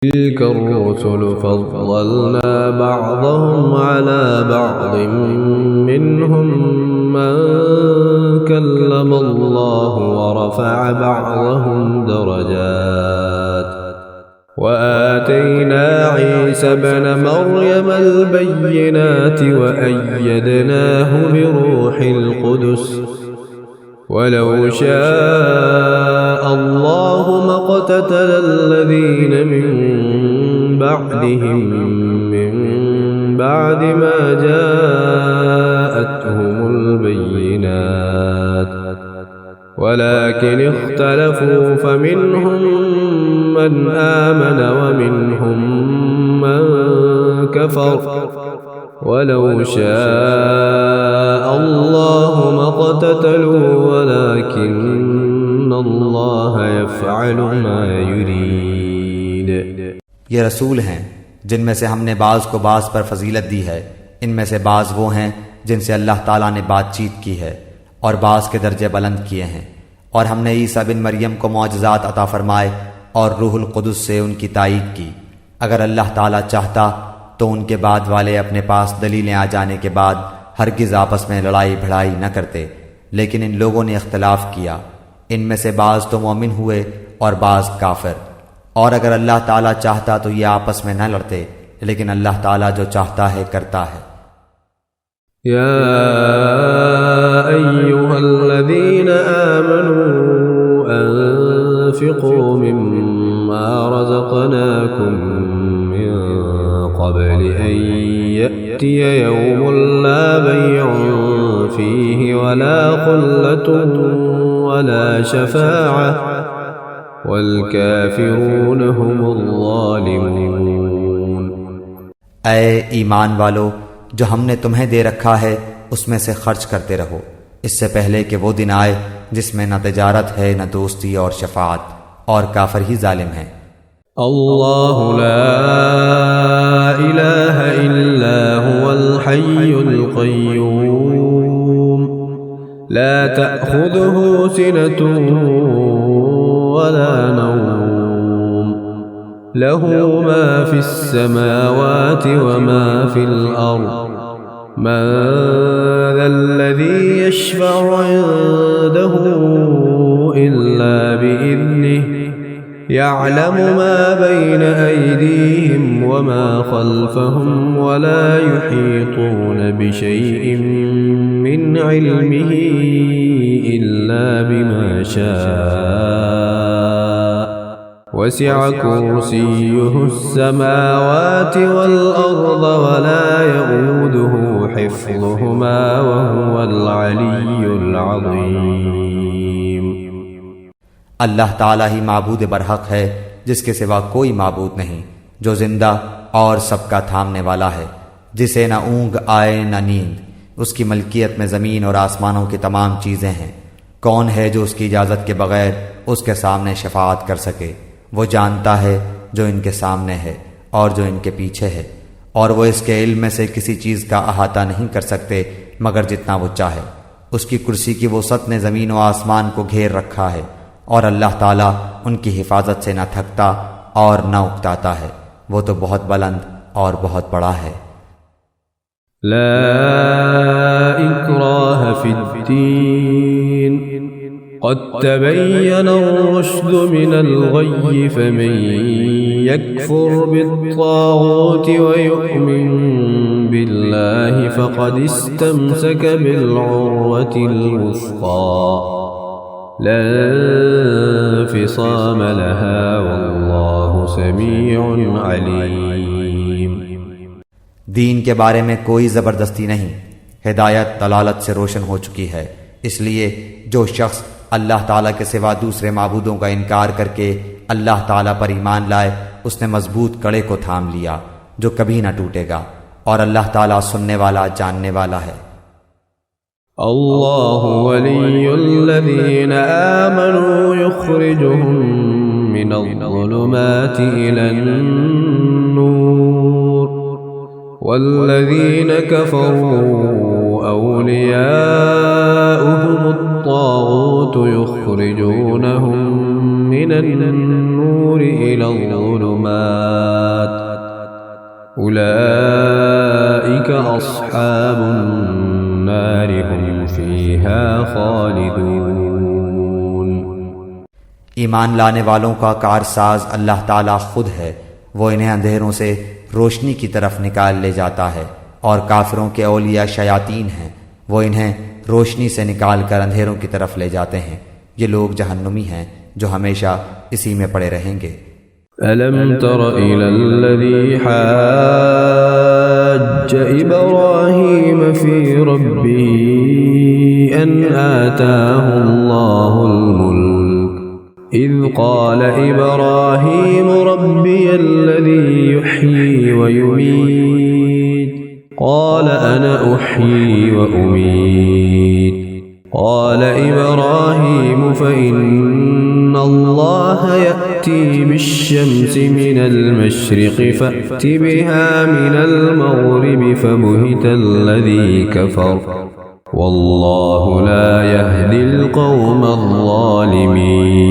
تلك الرسل فضلنا بعضهم على بعض منهم من كلم الله ورفع بعضهم درجات وآتينا عيسى ابن مريم البينات وأيدناه بروح القدس ولو شاء الله ما اقتتل الذين من بعدهم من بعد ما جاءتهم البينات ولكن اختلفوا فمنهم من آمن ومنهم من كفر ولو شاء الله ما اقتتلوا ولكن الله يفعل ما يريد। ये रसूल हैं जिनमें से हमने बाज़ को बाज़ पर फजीलत दी है। इनमें से बाज़ वो हैं जिनसे अल्लाह ताला ने बातचीत की है और बाज़ के दर्जे बुलंद किए हैं। और हमने ईसा बिन मरियम को मौजज़ात अता फरमाए और रूहुल कुदस से उनकी ताईद की। अगर अल्लाह ताला चाहता तो उनके बाद वाले अपने पास दलीलें आ जाने के बाद हरगिज़ आपस में लड़ाई भिड़ाई न करते, लेकिन इन लोगों ने इख्तिलाफ किया। इनमें से बाज़ तो मोमिन हुए और बाज़ काफिर। और अगर अल्लाह ताला चाहता तो ये आपस में न लड़ते, लेकिन अल्लाह ताला जो चाहता है करता है। या अय्युहल्लज़ीन आमनू अन्फ़िक़ू मिम्मा रज़क़नाकुम मिन क़ब्लि अन यअतिय यौमुन ला बैउन फ़ीहि वला ख़ुल्लतुन वला शफ़ाअह वल्काफ़िरून हुमुज़ ज़ालिमून। ऐ ईमान वालो, जो हमने तुम्हें दे रखा है उसमें से खर्च करते रहो, इससे पहले कि वो दिन आए जिसमें न तिजारत है न दोस्ती और शफाअत, और काफिर ही जालिम है। अल्लाहु ला इलाहा इल्ला हुवल हय्युल क़य्यूम ला तअख़ुज़ुहु सिनतुन वला नौम लहू मा फ़िस समावाति व मा फ़िल अर्ज़ मन ज़ल्लज़ी यशफ़अु इंदहु इल्ला बिइज़निहि यअलमु मा बैन अयदीहिम व मा ख़ल्फ़हुम वला युहीतून बिशैइन मिन इल्मिहि इल्ला बिमा शाअ वसिअ कुर्सियुहु अस्समावाति वल अर्ज़ वला यऊदुहु हिफ़्ज़ुहुमा व हुवल अलिय्युल अज़ीम। अल्लाह ताला ही माबूद बरहक है, जिसके सिवा कोई माबूद नहीं, जो जिंदा और सबका थामने वाला है, जिसे न ऊँग आए न नींद। उसकी मलकियत में ज़मीन और आसमानों की तमाम चीज़ें हैं। कौन है जो उसकी इजाज़त के बगैर उसके सामने शफाअत कर सके? वो जानता है जो इनके सामने है और जो इनके पीछे है, और वो इसके इल्म में से किसी चीज़ का अहाता नहीं कर सकते मगर जितना वो चाहे। उसकी कुर्सी की वसअत ने ज़मीन व आसमान को घेर रखा है, और अल्लाह ताला उनकी हिफाजत से न थकता और न उकताता है। वो तो बहुत बुलंद और बहुत बड़ा है। ला इक्राह फिद्दीन क़द तबय्यन अर्रुश्द मिनल ग़य्य फमन यकफ़ुर बित्ताग़ूत व यु'मिन बिल्लाहि फ़क़द इस्तमसक बिल'उरवतिल वुस्क़ा ला इंफ़िसाम लहा वल्लाहु समीउन अलीम। दीन के बारे में कोई ज़बरदस्ती नहीं, हिदायत दलालत से रोशन हो चुकी है। इसलिए जो शख्स अल्लाह ताला के सिवा दूसरे माबूदों का इनकार करके अल्लाह ताला पर ईमान लाए, उसने मजबूत कड़े को थाम लिया जो कभी न टूटेगा, और अल्लाह ताला सुनने वाला जानने वाला है। अल्लाहु वलियुल्लज़ीना आमनू युख़रिजुहुम मिनज़्ज़ुलुमाति इलन्नूर वल्लज़ीना कफ़रू औलियाउहुमुत्ताग़ूत युख़रिजूनहुम मिनन्नूरि इलज़्ज़ुलुमात उलाइक अस्हाबुन नार हुम फीहा खालिदून। ईमान लाने वालों का कारसाज अल्लाह ताला खुद है। वो इन्हें अंधेरों से रोशनी की तरफ निकाल ले जाता है, और काफिरों के औलिया शयातीन हैं, वो इन्हें रोशनी से निकाल कर अंधेरों की तरफ ले जाते हैं। ये लोग जहन्नुमी हैं जो हमेशा इसी में पड़े रहेंगे। अलम तर इलल्लज़ी हज्ज इब्राहीम फी रब्बिही अन आताहुल्लाहुल मुल्क इज़ क़ाल इब्राहीम रब्बियल्लज़ी युह्यी व युमीत क़ाल अना उह्यी व उमीत क़ाल इब्राहीम फ़इन्नल्लाह यअती बिश्शम्सि मिनल मशरिक़ि फ़अति बिहा मिनल मग़रिबि फ़बुहितल्लज़ी कफ़र वल्लाहु ला यहदिल क़ौमल ज़ालिमीन।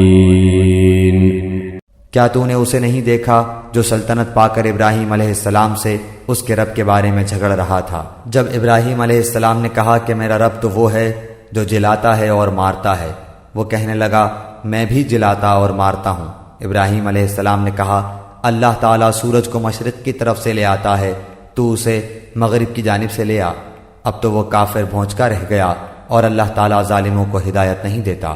क्या तूने उसे नहीं देखा जो सल्तनत पाकर इब्राहीम अलैहिस्सलाम से उसके रब के बारे में झगड़ रहा था? जब इब्राहीम अलैहिस्सलाम ने कहा कि मेरा रब तो वो है जो जिलाता है और मारता है, वो कहने लगा मैं भी जिलाता और मारता हूँ। इब्राहीम अलैहिस्सलाम ने कहा अल्लाह ताला सूरज को मशरिक़ की तरफ से ले आता है, तू उसे मग़रिब की जानिब से ले आ। अब तो वो काफिर भौंचका रह गया और अल्लाह ताला ज़ालिमों को हिदायत नहीं देता।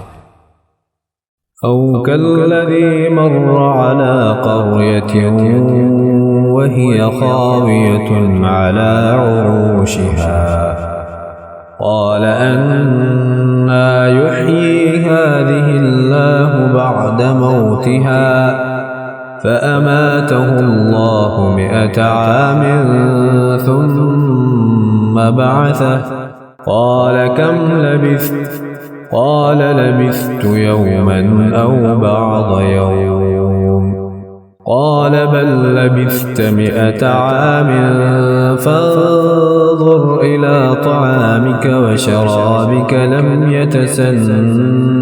औ कल्लज़ी मर्र अला क़र्यतिन वहिय ख़ावियतुन अला उरूशिहा क़ाल अन्ना युह्यी हाज़िहिल्लाहु बअद मौतिहा फ़अमातहुल्लाहु मिअत आमिन थुम्म बअसह क़ाल कम लबिस्त क़ाल लबिस्तु यौमन औ बअद यौम क़ाल बल लबिस्त मिअत आमिन फ़न्ज़ुर इला तआमिक व शराबिक लम यतसन्नह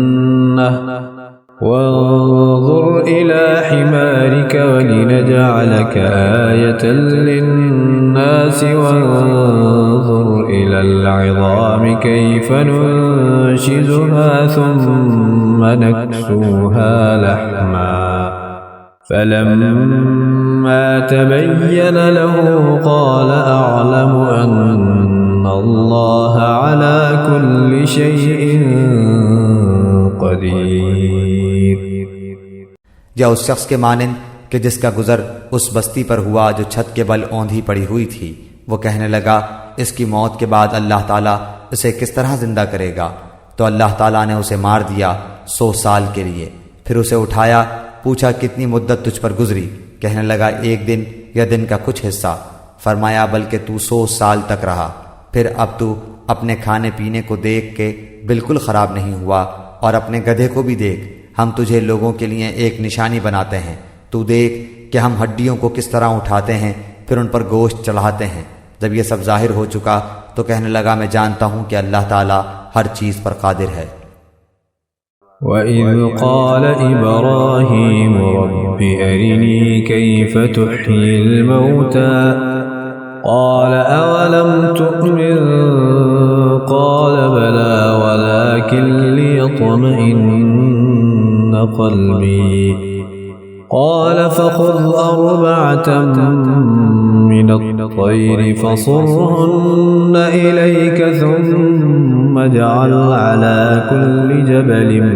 वन्ज़ुर इला हिमारिक वलिनजअलक आयतन लिन्नास वन्ज़ुर इलल इज़ामि कैफ़ नुंशिज़ुहा थुम्म नक्सुहा लहमा फलम्मा तबय्यन लहु क़ाल अअलमु अन्नल्लाह अला कुल्लि शैइन क़दीर। या उस शख्स के मानिंद कि जिसका गुजर उस बस्ती पर हुआ जो छत के बल औंधी पड़ी हुई थी, वो कहने लगा इसकी मौत के बाद अल्लाह ताला इसे किस तरह जिंदा करेगा? तो अल्लाह ताला ने उसे मार दिया 100 साल के लिए। फिर उसे उठाया, पूछा कितनी मुद्दत तुझ पर गुजरी? कहने लगा एक दिन या दिन का कुछ हिस्सा। फरमाया बल्कि तू 100 साल तक रहा। फिर अब तू अपने खाने पीने को देख के बिल्कुल खराब नहीं हुआ, और अपने गधे को भी देख, हम तुझे लोगों के लिए एक निशानी बनाते हैं। तू देख कि हम हड्डियों को किस तरह उठाते हैं, फिर उन पर गोश्त चढ़ाते हैं। जब ये सब जाहिर हो चुका तो कहने लगा मैं जानता हूँ कि अल्लाह ताला हर चीज़ पर कादिर है। वइज़ क़ाल इब्राहीम रब्बि अरिनी कैफ़ तुह्यिल मौता क़ाल अवलम तु'मिन क़ाल बला वलाकिन लियत्मइन्न क़ल्बी क़ाल फ़ख़ुज़ अर्बअतन मिनत-तय्र फ़सुरहुन्न इलैक थुम्म इज्अल अला कुल्लि जबलिन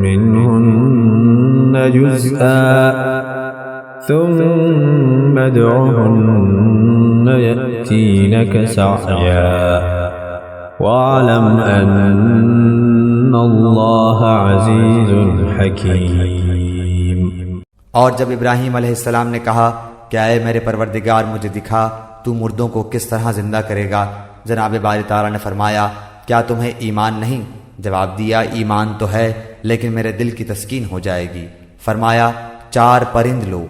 मिन्हुन्न जुज़'अन थुम्म उद्'ुहुन्न यअतीनक सअया वअलम अन्नल्लाह अज़ीज़ुन हकीम। और जब इब्राहीम अलैहिस्सलाम ने कहा क्या ऐ मेरे परवरदिगार मुझे दिखा तू मुर्दों को किस तरह जिंदा करेगा, जनाब बारी ताला ने फरमाया क्या तुम्हें ईमान नहीं? जवाब दिया ईमान तो है लेकिन मेरे दिल की तस्कीन हो जाएगी। फरमाया 4 परिंद लो,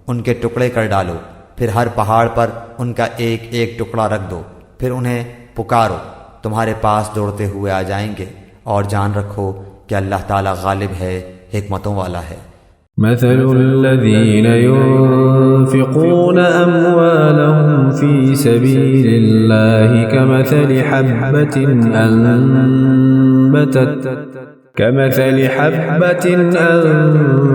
उनके टुकड़े कर डालो, फिर हर पहाड़ पर उनका एक एक टुकड़ा रख दो, फिर उन्हें पुकारो, तुम्हारे पास दौड़ते हुए आ जाएंगे, और जान रखो कि अल्लाह ताला गालिब है, हिकमतों वाला है। मसलुल्लज़ीन युन्फ़िक़ून अम्वालहुम في سبيل الله كمثل حبة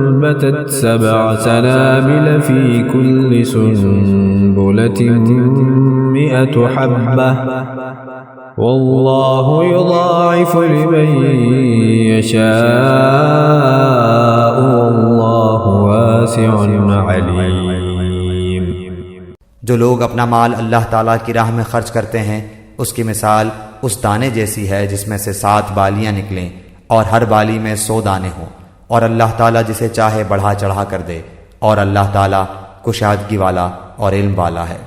أنبتت 7 سنابل في كل سنبلة 100 حبة والله يضاعف لمن يشاء والله واسع عليم। जो लोग अपना माल अल्लाह ताला की राह में खर्च करते हैं उसकी मिसाल उस दाने जैसी है जिसमें से 7 बालियां निकलें और हर बाली में 100 दाने हों, और अल्लाह ताला जिसे चाहे बढ़ा चढ़ा कर दे, और अल्लाह ताला कुशादगी वाला और इल्म वाला है।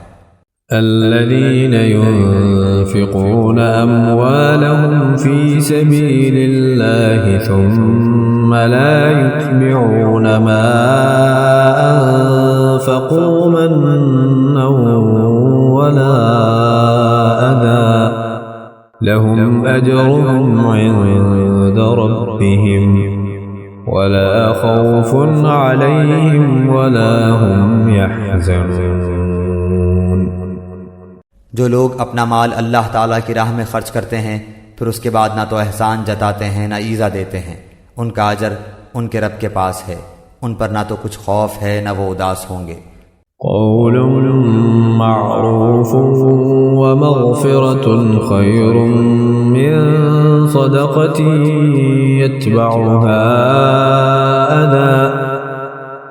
الذين ينفقون أموالهم في سبيل الله ثم لا يتبعون ما أنفقوا منا ولا أذى لهم أجرهم عند ربهم ولا خوف عليهم ولا هم يحزنون। जो लोग अपना माल अल्लाह ताला की राह में खर्च करते हैं फिर उसके बाद ना तो एहसान जताते हैं ना ईज़ा देते हैं, उनका अजर उनके रब के पास है, उन पर ना तो कुछ खौफ है ना वो उदास होंगे। क़ौलुन मअरूफ़ुन व मग़फ़िरतुन ख़ैरुम मिन सदक़तिन यतबअुहा अज़ा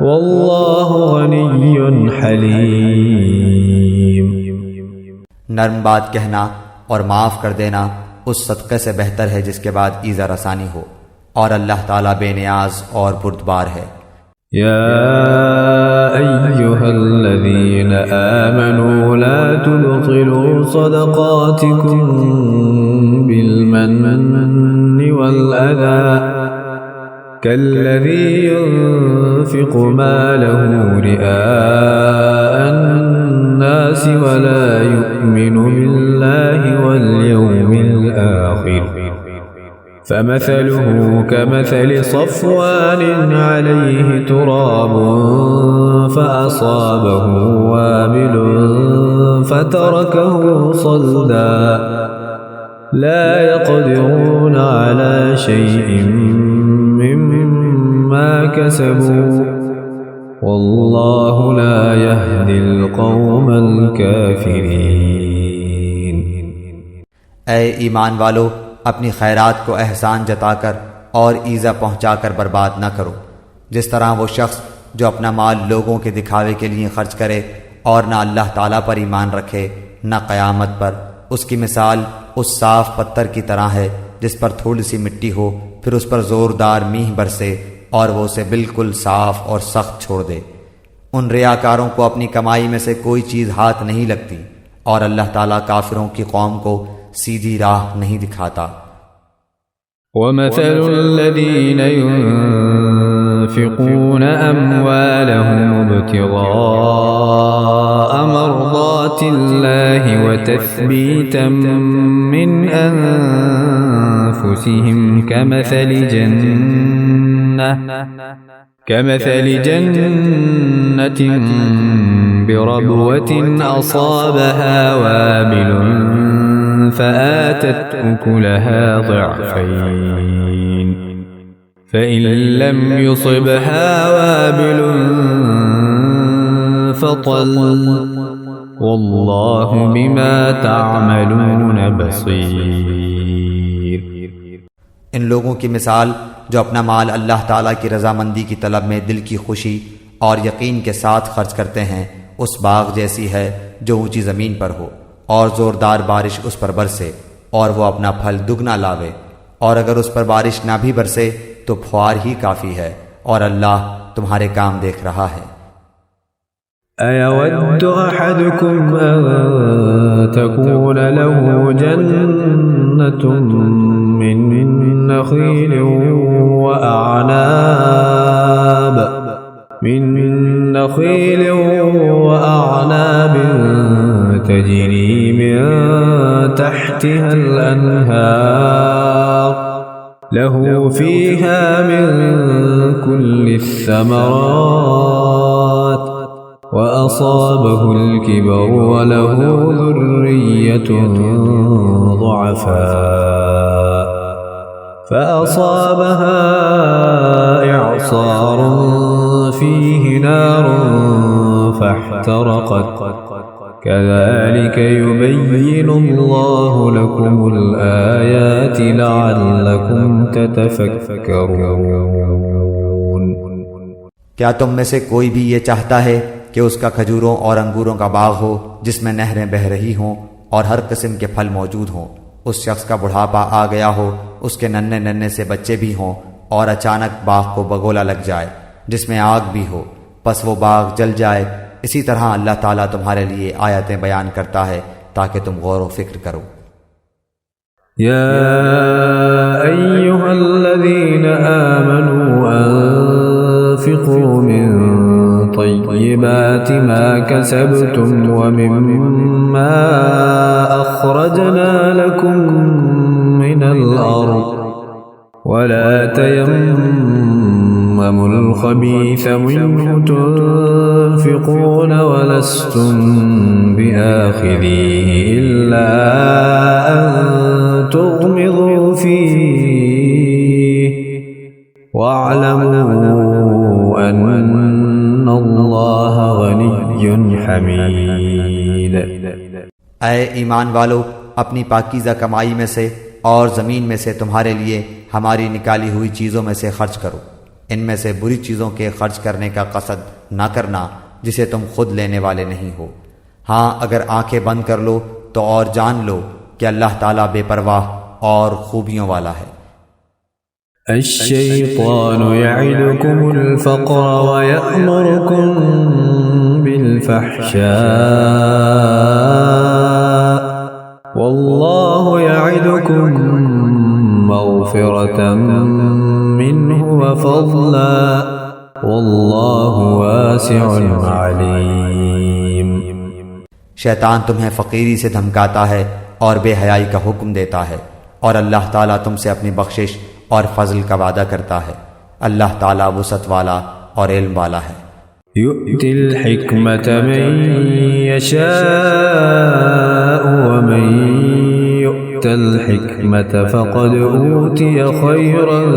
वल्लाहु गनिय्युन हलीम। नर्म बात कहना और माफ़ कर देना उस सदक़े से बेहतर है जिसके बाद ईज़ा रसानी हो, और अल्लाह ताला बेनियाज और बुर्दबार है। या अय्युहल्लज़ीना आमनू ला तुबतिलू सदक़ातिकुम बिलमन्नि वल अज़ा कल्लज़ी युनफ़िक़ु मालहु रिआअन नास वला युमिनु बिल्लाहि वल यौमिल आखिर फमसलुहु कमसलि सफ़वानिन अलैहि तुराबुन फ़असाबहु वाबिलुन फ़तरकहु सल्दा ला यक़दिरून अला शैइन मिम्मा कसबू वल्लाहु ला यहदिल क़ौमल काफ़िरीन। ऐ ईमान वालो, अपनी खैरात को एहसान जताकर और ईज़ा पहुँचाकर बर्बाद न करो। जिस तरह वो शख्स जो अपना माल लोगों के दिखावे के लिए खर्च करे और न अल्लाह ताला पर ईमान रखे न क़यामत पर, उसकी मिसाल उस साफ़ पत्थर की तरह है जिस पर थोड़ी सी मिट्टी हो, फिर उस पर ज़ोरदार मींह बरसे और वो उसे बिल्कुल साफ़ और सख्त छोड़ दे। उन रियाकारों को अपनी कमाई में से कोई चीज़ हाथ नहीं लगती, और अल्लाह ताला काफिरों की कौम को सीधी राह नहीं दिखाता। वमथलु लज़ीना युनफ़िक़ून अम्वालहुम इब्तिग़ाअ मर्ज़ातिल्लाहि व तस्बीतन मिन अनफुसिहिम كمثل جنة بربوة أصابها وابل فآتت أكلها ضعفين فإن لم يصبها وابل فطل والله بما تعملون بصير। इन लोगों की मिसाल जो अपना माल अल्लाह ताला की रज़ामंदी की तलब में दिल की खुशी और यकीन के साथ खर्च करते हैं उस बाग जैसी है जो ऊंची ज़मीन पर हो और ज़ोरदार बारिश उस पर बरसे और वो अपना फल दुगना लावे, और अगर उस पर बारिश ना भी बरसे तो फुआर ही काफ़ी है, और अल्लाह तुम्हारे काम देख रहा है। अयवद्दु अहदुकुम अन तकून लहु जन्नतुन मिन नख़ीलिन व अअनाब तजरी मिन तहतिहा अल-अनहार लहु फ़ीहा मिन कुल्लि थमरात وأصابه الكبر وله ذرية ضعفاء فأصابها إعصار فيه نار فاحترقت كذلك يبين الله لكم الآيات لعلكم تتفكرون क्या तुम में से कोई भी ये चाहता है कि उसका खजूरों और अंगूरों का बाग हो जिसमें नहरें बह रही हों और हर किस्म के फल मौजूद हों, उस शख्स का बुढ़ापा आ गया हो, उसके नन्हे नन्हे से बच्चे भी हों और अचानक बाग को बगोला लग जाए जिसमें आग भी हो, बस वो बाग जल जाए। इसी तरह अल्लाह ताला तुम्हारे लिए आयतें बयान करता है ताकि तुम गौर व फिक्र करो। या अय्युहल्लज़ीना आमनू अन्फ़िक़ू मिन तय्यिबाति मा कसबतुम व मिम्मा अख़रजना लकुम मिनल अर्ज़ वला तयम्ममुल ख़बीथ मिन्हु तुन्फ़िक़ून वलस्तुम बिआख़िज़ीहि इल्ला अन तुग़मिज़ू फ़ीहि वअलमू अन्नल्लाह गनिय्युन हमीद। ऐ ईमान वालो, अपनी पाकीज़ा कमाई में से और ज़मीन में से तुम्हारे लिए हमारी निकाली हुई चीज़ों में से खर्च करो। इनमें से बुरी चीज़ों के खर्च करने का कसद ना करना जिसे तुम खुद लेने वाले नहीं हो। हाँ, अगर आंखें बंद कर लो तो और जान लो कि अल्लाह ताला बेपरवाह और खूबियों वाला है। अश्शैतानु यइदुकुमुल फ़क़्र व यअमुरुकुम बिल-फ़हशाअ वल्लाहु यइदुकुम मग़फ़िरतम मिन्हु व फ़ज़लन वल्लाहु वासिउन अलीम। शैतान तुम्हें फ़कीरी से धमकाता है और बेहयाई का हुक्म देता है, और अल्लाह ताला तुमसे अपनी बख्शिश और फजल का वादा करता है। अल्लाह ताला वुसअत वाला और इल्म वाला है। यु'तिल हिकमत मन यशाअ व मन यु'तल हिकमत फ़क़द ऊतिय खैरन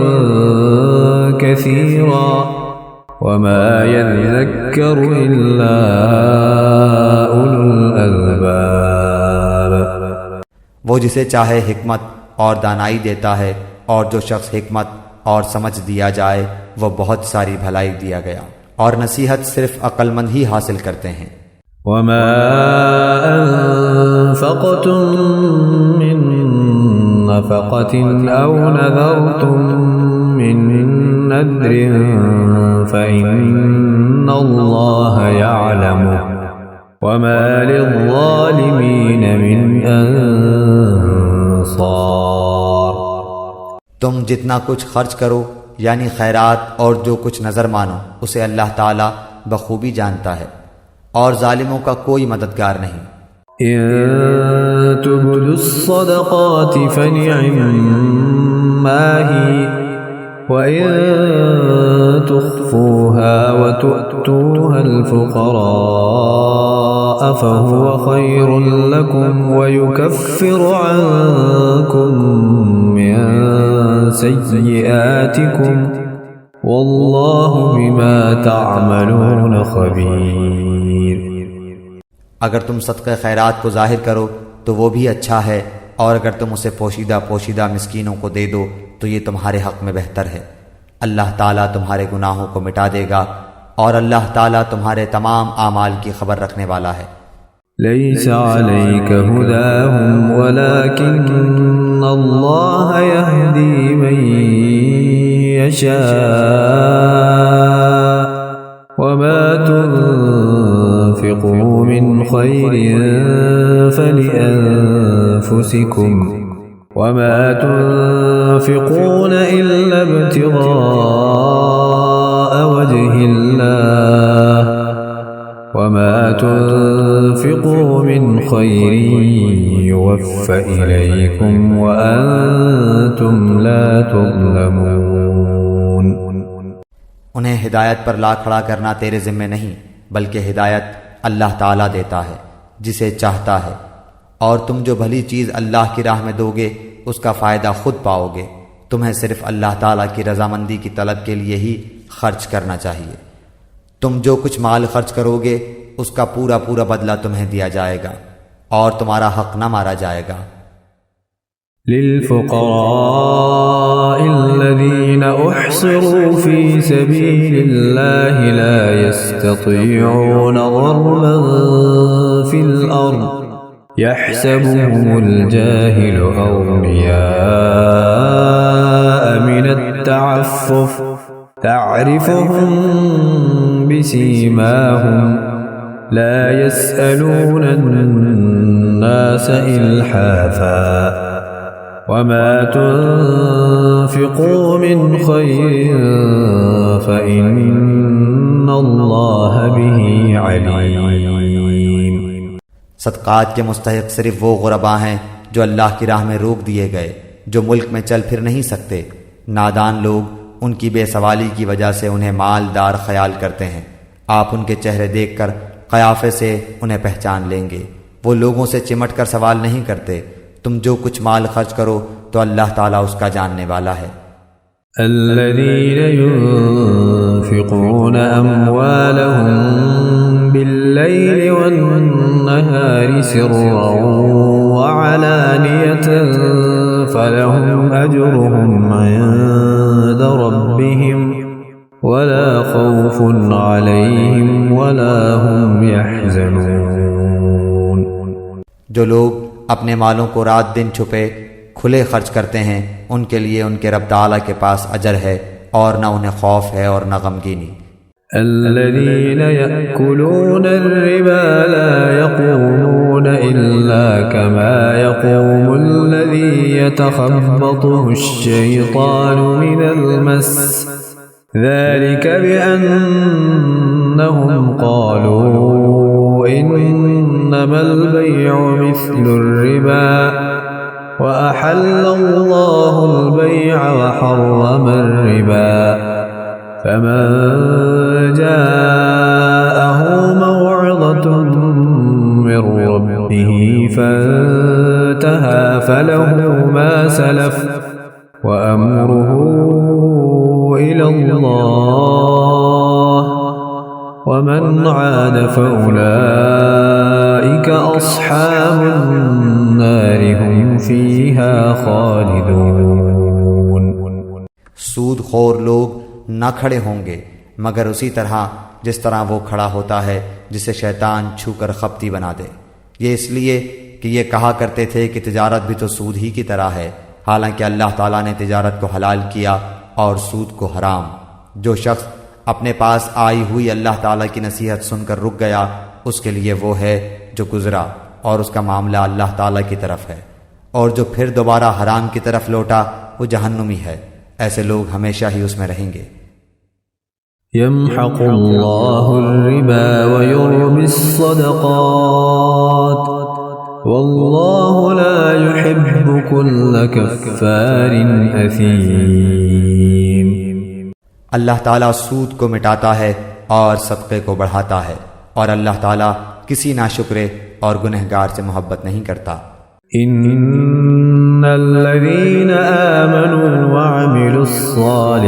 कसीरा व मा यज़क्करु इल्ला उलुल अलबाब। वो जिसे चाहे हिकमत और दानाई देता है, और जो शख्स हिकमत और समझ दिया जाए वो बहुत सारी भलाई दिया गया, और नसीहत सिर्फ अक्लमंद ही हासिल करते हैं। वमा अनफ़क़तुम मिन नफ़क़तिन औ नज़रतुम मिन नज़रिन फ़इन्नल्लाह यअलमु वमा लिज़्ज़ालिमीन मिन अंसार। तुम जितना कुछ खर्च करो यानी खैरात और जो कुछ नज़र मानो उसे अल्लाह ताला बखूबी जानता है, और जालिमों का कोई मददगार नहीं। इन तुब्दुस्सदक़ाति फनिअम्मा ही व इन तुख़्फ़ूहा व तु'तूहल फ़ुक़राअ फ़हुव ख़ैरुल लकुम व युकफ़्फ़िरु अन्कुम मिन सय्यिआतिकुम वल्लाहु बिमा तअमलून ख़बीर। अगर तुम सदक़े खैरात को ज़ाहिर करो तो वो भी अच्छा है, और अगर तुम उसे पोशीदा पोशीदा मिस्कीनों को दे दो तो ये तुम्हारे हक़ में बेहतर है। अल्लाह ताला तुम्हारे गुनाहों को मिटा देगा, और अल्लाह ताला तुम्हारे तमाम आमाल की खबर रखने वाला है। लैसा अलैका हुदाहुम वलाकिन्नल्लाह यहदी मन यशा वमा तुन्फ़िक़ू मिन खैरिन फलिअन्फ़ुसिकुम वमा तुन्फ़िक़ून इल्ला इब्तिग़ाअ वजहिल्लाह वमा तुन्फ़िक़ू मिन खैरिन युवफ़्फ़ इलैकुम व अंतुम ला तुज़्लमून। उन्हें हिदायत पर ला खड़ा करना तेरे ज़िम्मे नहीं, बल्कि हिदायत अल्लाह ताला देता है जिसे चाहता है, और तुम जो भली चीज़ अल्लाह की राह में दोगे उसका फ़ायदा खुद पाओगे। तुम्हें सिर्फ अल्लाह ताला की रज़ामंदी की तलब के लिए ही खर्च करना चाहिए। तुम जो कुछ माल खर्च करोगे उसका पूरा पूरा बदला तुम्हें दिया जाएगा और तुम्हारा हक न मारा जाएगा। लिल्फुक़राइल्लज़ीना उहसिरू फ़ी सबीलिल्लाहि ला यस्ततीऊना ग़रबन फ़िल अर्ज़ यहसबुहुमुल जाहिलु अग़नियाअ मिनत तअफ़्फ़ुफ़ तअरिफ़ुहुम बिसीमाहुम ला यसअलूना अन्नास इल्हाफ़ा वमा तुन्फ़िक़ू मिन ख़ैरिन फ़इन्नल्लाह बिही अलीम। सदक़ात के मुस्तहिक़ सिर्फ वो गुरबा हैं जो अल्लाह की राह में रोक दिए गए, जो मुल्क में चल फिर नहीं सकते। नादान लोग उनकी बेसवाली की वजह से उन्हें मालदार ख्याल करते हैं। आप उनके चेहरे देखकर क़याफ़े से उन्हें पहचान लेंगे। वो लोगों से चिमट कर सवाल नहीं करते। तुम जो कुछ माल खर्च करो तो अल्लाह ताला उसका जानने वाला है। الذين ينفقون أموالهم بالليل والنهار سرا وعلانية فلهم أجرهم عند ربهم ولا خوف عليهم ولا هم يحزنون। जो लोग अपने मालों को रात दिन छुपे खुले खर्च करते हैं उनके लिए उनके रब ताला के पास अजर है और न उन्हें खौफ है और न गमगीनी। الذين يأكلون الربا لا يقومون إلا كما يقوم الذي يتخبطه الشيطان من المس ذلك بأنهم قالوا إنما البيع مثل الربا وأحل الله البيع وحرم الربا فمن جاءه موعظة من ربه فانتهى فله ما سلف وأمره إلى الله ومن عاد فأولئك أصحاب النار هم فيها خالدون। सूद खोर लोग न खड़े होंगे मगर उसी तरह जिस तरह वो खड़ा होता है जिसे शैतान छूकर खपती बना दे। ये इसलिए कि ये कहा करते थे कि तिजारत भी तो सूद ही की तरह है, हालांकि अल्लाह ताला ने तिजारत को हलाल किया और सूद को हराम। जो शख्स अपने पास आई हुई अल्लाह ताला की नसीहत सुनकर रुक गया उसके लिए वो है जो गुजरा और उसका मामला अल्लाह ताला की तरफ है, और जो फिर दोबारा हराम की तरफ लौटा वो जहन्नुमी है। ऐसे लोग हमेशा ही उसमें रहेंगे। यम्हक़ुल्लाहु अर्रिबा व युर्बिस्सदक़ात वल्लाहु ला युहिब्बु कुल्ल कफ़्फ़ारिन असीम। अल्लाह ताला सूद को मिटाता है और सदक़े को बढ़ाता है, और अल्लाह ताला किसी नाशुक्रे और गुनहगार से मोहब्बत नहीं करता। इन्नल्लज़ीना आमनू व अमिलुस्सालिहाति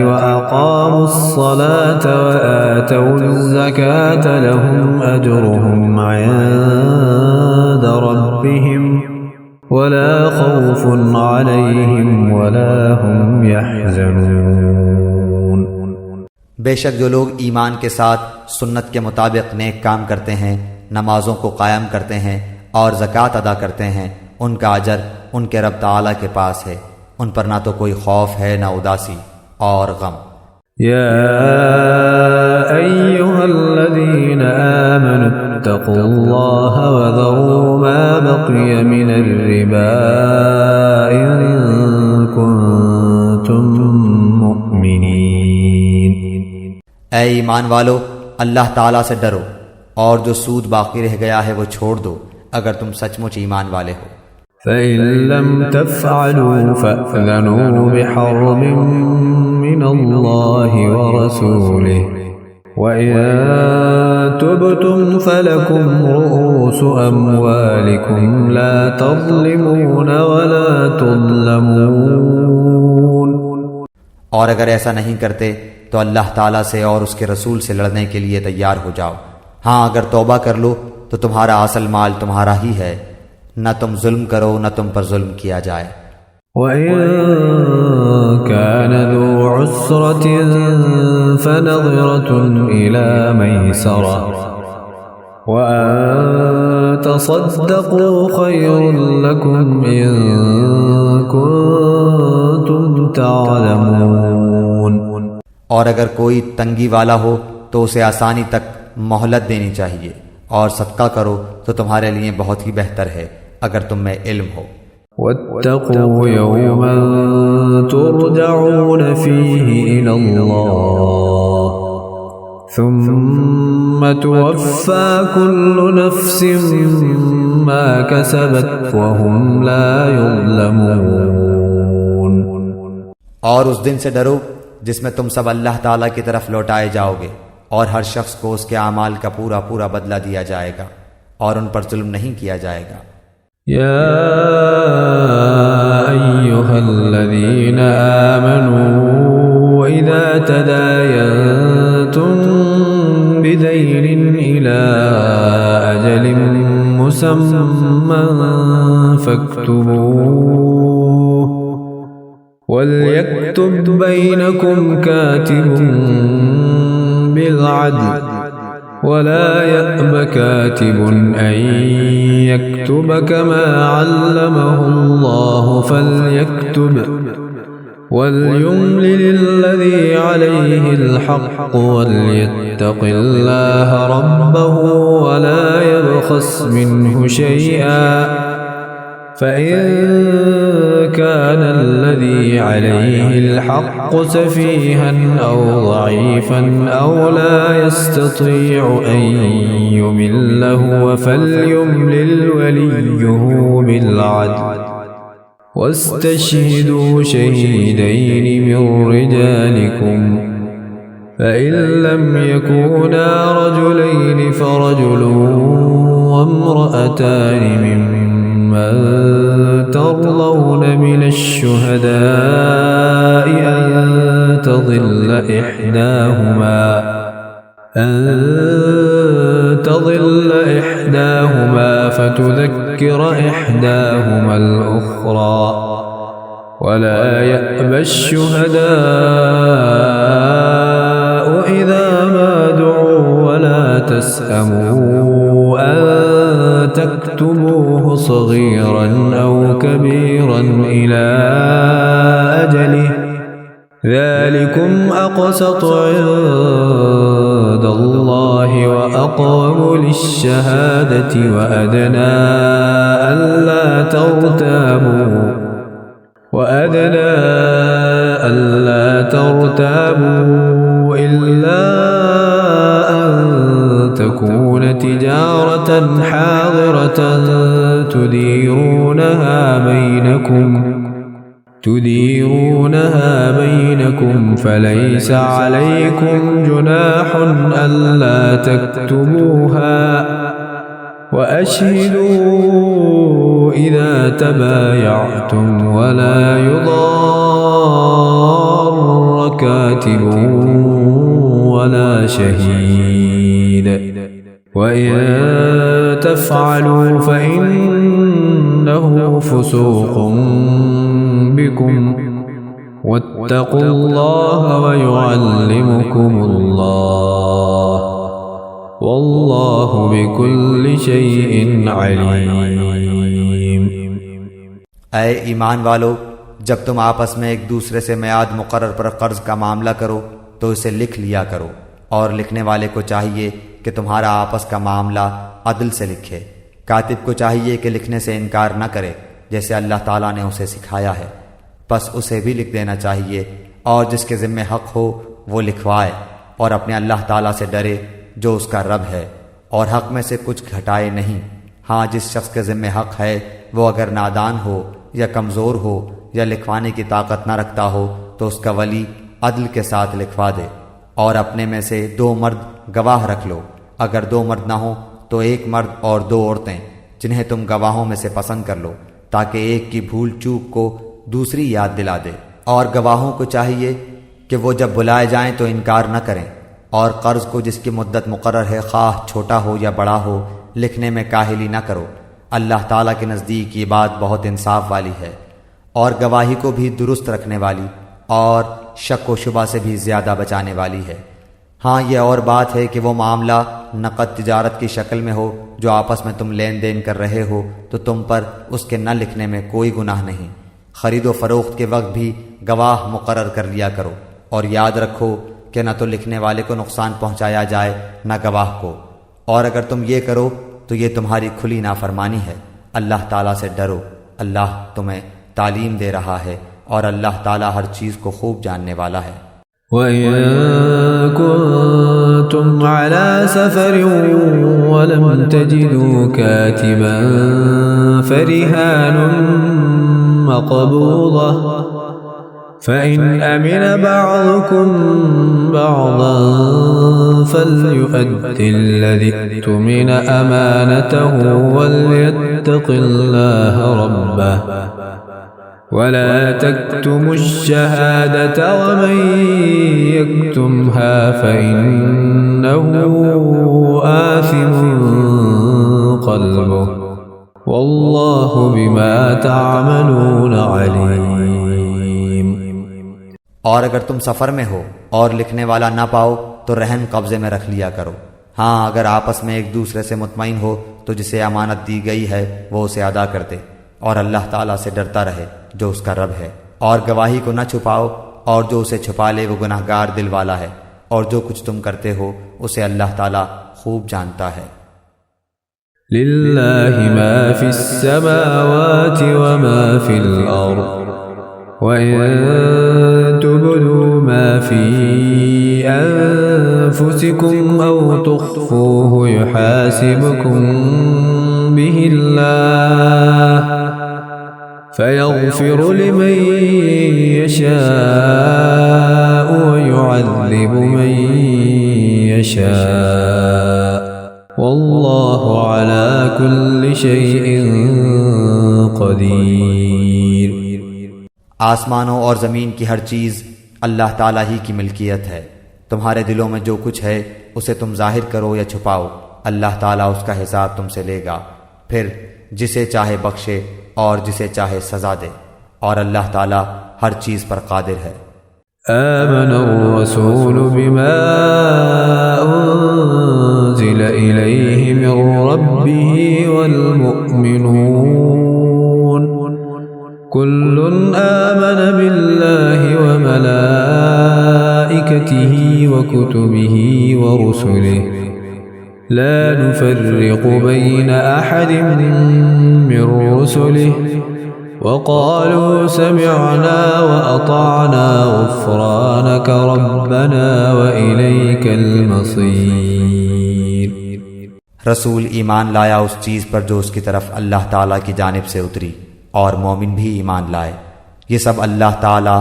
व अक़ामुस्सलात व आतवुज़्ज़कात लहुम अजरुहुम इंद रब्बिहिम वला खौफुन अलैहिम वला हुम यहज़नून। बेशक जो लोग ईमान के साथ सुन्नत के मुताबिक नेक काम करते हैं, नमाजों को कायम करते हैं और ज़कात अदा करते हैं, उनका अजर उनके रब ताला के पास है। उन पर ना तो कोई खौफ है ना उदासी और गम। या अय्युहल्लज़ीना आमनु इत्तक़ुल्लाह व ज़रू मा बक़िया मिनर रिबा इन कुन्तुम मुमिनीन। ऐ ईमान वालो, अल्लाह ताला से डरो और जो सूद बाकी रह गया है वो छोड़ दो अगर तुम सचमुच ईमान वाले हो। फ़इन लम तफ़अलू फ़अज़नू बिहर्बिन मिनल्लाहि व रसूलिहि وإن تبتم فلكم رؤوس أموالكم لا تظلمون ولا تظلمون. और अगर ऐसा नहीं करते तो अल्लाह ताला से और उसके रसूल से लड़ने के लिए तैयार हो जाओ. हाँ, अगर तौबा कर लो तो तुम्हारा असल माल तुम्हारा ही है. न तुम जुल्म करो न तुम पर जुल्म किया जाए. وإن كان ذو عسرة فنظرة إلى ميسرة وأن تصدقوا خير لكم إن كنتم تعلمون. और अगर कोई तंगी वाला हो तो उसे आसानी तक मोहलत देनी चाहिए और सदका करो तो तुम्हारे लिए बहुत ही बेहतर है अगर तुम में इल्म हो. واتقوا يوما ترجعون فيه إلى الله ثم توفى كل نفس ما كسبت وهم لا يظلمون. और उस दिन से डरो जिसमें तुम सब अल्लाह ताला की तरफ लौटाए जाओगे और हर शख्स को उसके आमाल का पूरा पूरा बदला दिया जाएगा और उन पर जुल्म नहीं किया जाएगा. يا أيها الذين آمنوا إذا تداينتم بدين إلى أجل مسمى فاكتبوه وليكتب بينكم كاتب بالعدل ولا يأب كاتب أن يكتب كما علمه الله فليكتب وليملل الذي عليه الحق وليتق الله ربه ولا يبخس منه شيئا فإن كان الذي عليه الحق سفيها أو ضعيفا أو لا يستطيع أن يمل هو فليملل وليه بالعدل واستشهدوا شهيدين من رجالكم فإن لم يكونا رجلين فرجل وامرأتان ممن ترضون من الشهداء أن تضل إحداهما فتذكر إحداهما الأخرى ولا يأبى الشهداء إذا ما دعوا ولا تسأموا أن تكتبوه صغيرا أو كبيرا إلى أجله ذلكم أقسط عند الله وأقوم للشهادة وأدنى ألا ترتابوا إلا أن تكون تجارة حاضرة تديرونها بينكم فليس عليكم جناح ألا تكتبوها وأشهدوا إذا تبايعتم ولا يضار كاتب ولا شهيد وإن تفعلوا فإنه فسوق بكم واتقوا الله ويعلمكم الله والله بكل شيء عليم. ऐ ईमान वालो, जब तुम आपस में एक दूसरे से मियाद मुकर्रर पर कर्ज का मामला करो तो इसे लिख लिया करो और लिखने वाले को चाहिए कि तुम्हारा आपस का मामला अदल से लिखे. कातिब को चाहिए कि लिखने से इनकार न करे जैसे अल्लाह ताला ने उसे सिखाया है, बस उसे भी लिख देना चाहिए और जिसके ज़िम्मे हक हो वो लिखवाए और अपने अल्लाह ताला से डरे जो उसका रब है और हक में से कुछ घटाए नहीं. हाँ, जिस शख्स के ज़िम्मे हक है वो अगर नादान हो या कमज़ोर हो या लिखवाने की ताकत न रखता हो तो उसका वली अदल के साथ लिखवा दे और अपने में से 2 मर्द गवाह रख लो। अगर 2 मर्द ना हो तो 1 मर्द और 2 औरतें, जिन्हें तुम गवाहों में से पसंद कर लो, ताकि एक की भूल चूक को दूसरी याद दिला दे। और गवाहों को चाहिए कि वो जब बुलाए जाएं तो इनकार न करें, और कर्ज को जिसकी मुद्दत मुकर्रर है, खाह छोटा हो या बड़ा हो, लिखने में काहिली न करो। अल्लाह ताला के नज़दीक ये बात बहुत इंसाफ वाली है। और गवाही को भी दुरुस्त रखने वाली और शक व शुबा से भी ज़्यादा बचाने वाली है। हाँ, यह और बात है कि वो मामला नकद तिजारत की शक्ल में हो जो आपस में तुम लेन देन कर रहे हो, तो तुम पर उसके न लिखने में कोई गुनाह नहीं। खरीदो फरोख्त के वक्त भी गवाह मुकर्रर कर लिया करो, और याद रखो कि न तो लिखने वाले को नुकसान पहुंचाया जाए न गवाह को। और अगर तुम ये करो तो ये तुम्हारी खुली नाफरमानी है। अल्लाह ताला से डरो, अल्लाह तुम्हें तालीम दे रहा है, और अल्लाह ताला हर चीज़ को खूब जानने वाला है। وَإِن كُنتُمْ عَلَى سَفَرٍ وَلَمْ تَجِدُوا كَاتِبًا فَرِهَانٌ مَّقْبُوضَةٌ فَإِنْ أَمِنَ بَعْضُكُمْ بَعْضًا فَلْيُؤَدِّ الَّذِي اؤْتُمِنَ أَمَانَتَهُ وَلْيَتَّقِ اللَّهَ رَبَّهُ ولا تكتموا الشهادة ومن يكتمها فإنه آثم قلبه والله بما تعملون عليم। और अगर तुम सफ़र में हो और लिखने वाला ना पाओ तो रहन कब्जे में रख लिया करो। हाँ, अगर आपस में एक दूसरे से मुतमईन हो तो जिसे अमानत दी गई है वो उसे अदा कर दे, और अल्लाह ताला से डरता रहे जो उसका रब है। और गवाही को न छुपाओ, और जो उसे छुपा ले वो गुनाहगार दिल वाला है, और जो कुछ तुम करते हो उसे अल्लाह ताला खूब जानता है। लिल्लाहि मा फिस समावाति व मा फिल अर्द व इन तुब्दू मा फी अनफुसिकुम औ तुख्फूहु युहासिबकुम बिहिल्लाह فيغفر لمن يشاء ويعذب من يشاء والله على كل شيء قدير। आसमानों और ज़मीन की हर चीज़ अल्लाह ताला ही की मिल्कियत है। तुम्हारे दिलों में जो कुछ है उसे तुम जाहिर करो या छुपाओ, अल्लाह ताला उसका हिसाब तुमसे लेगा। फिर जिसे चाहे बख्शे और जिसे चाहे सजा दे, और अल्लाह ताला हर चीज पर कादिर है। आमनर रसूल बिमा उन्ज़िला इलैहि मिन रब्बिही वल मुअ्मिनून कुल्लुन आमन बिल्लाहि व मलाइकतिही व कुतुबिही व रुसुलिही لا نفرق بين أحد من رسله وقالوا سمعنا وأطعنا غفرانك ربنا وإليك المصير। रसूल ईमान लाया उस चीज़ पर जो उसकी तरफ अल्लाह ताला की जानिब से उतरी, और मोमिन भी ईमान लाए। ये सब अल्लाह ताला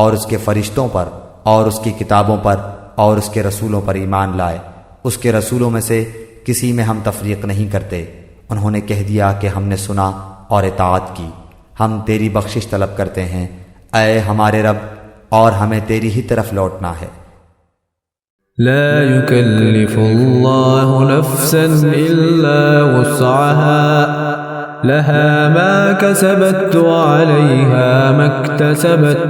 और उसके फरिश्तों पर और उसकी किताबों पर और उसके रसूलों पर ईमान लाए। उसके रसूलों में से किसी में हम तफरीक नहीं करते। उन्होंने कह दिया कि हमने सुना और इताअत की, हम तेरी बख्शिश तलब करते हैं ऐ हमारे रब, और हमें तेरी ही तरफ लौटना है। ला युकल्लिफुल्लाहु नफ्सन इल्ला वुस्अहा लहा मा कसबत व अलैहा मक्तसबत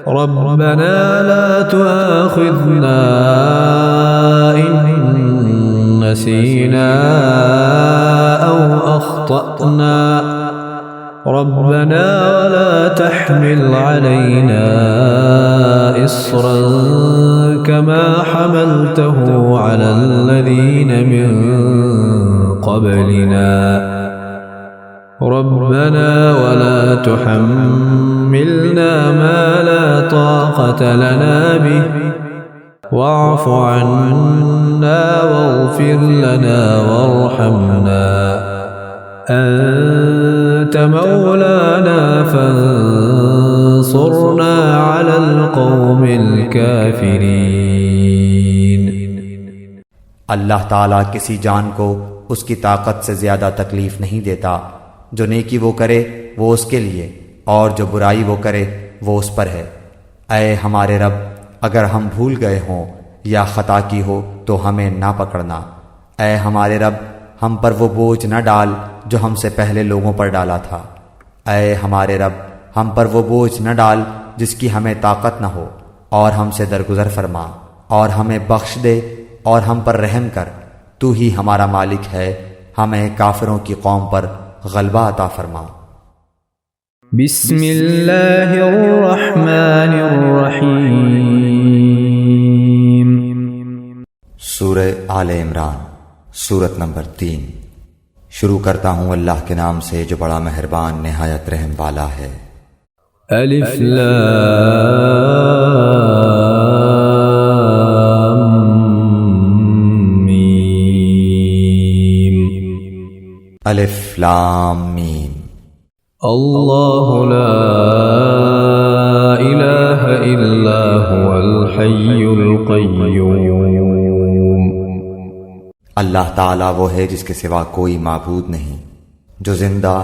रब्बना ला तुआखिज़ना इन नसीना औ अख्तअना रब्बना वला तहमिल अलैना इस्रन कमा हमलतहु अलल्लज़ीन मिन क़ब्लिना रब्बना वला तुहम्मिलना मा ला ताक़त लना बिहि वाअफ़ु अन्ना वग़फ़िर लना वरहमना أنت مولانا فانصرنا على القوم الكافرين। अल्लाह ताला किसी जान को उसकी ताकत से ज्यादा तकलीफ नहीं देता। जो नेकी वो करे वो उसके लिए, और जो बुराई वो करे वो उस पर है। ऐ हमारे रब, अगर हम भूल गए हों या खता की हो तो हमें ना पकड़ना। ऐ हमारे रब, हम पर वो बोझ न डाल जो हमसे पहले लोगों पर डाला था। ऐ हमारे रब, हम पर वो बोझ न डाल जिसकी हमें ताकत न हो, और हमसे दरगुजर फरमा और हमें बख्श दे और हम पर रहम कर। तू ही हमारा मालिक है, हमें काफिरों की कौम पर गलबा अता फरमा। बिस्मिल्लाहिर्रहमानिर्रहीम। सूरह आले इमरान, सूरत नंबर 3। शुरू करता हूँ अल्लाह के नाम से जो बड़ा मेहरबान निहायत रहम वाला है। अलिफ लाम मीम। अलिफ लाम मीम। अल्लाहु ला इलाहा इल्ला हुवल हय्युल क़य्यूम। अल्लाह ताला वो है जिसके सिवा कोई माबूद नहीं, जो जिंदा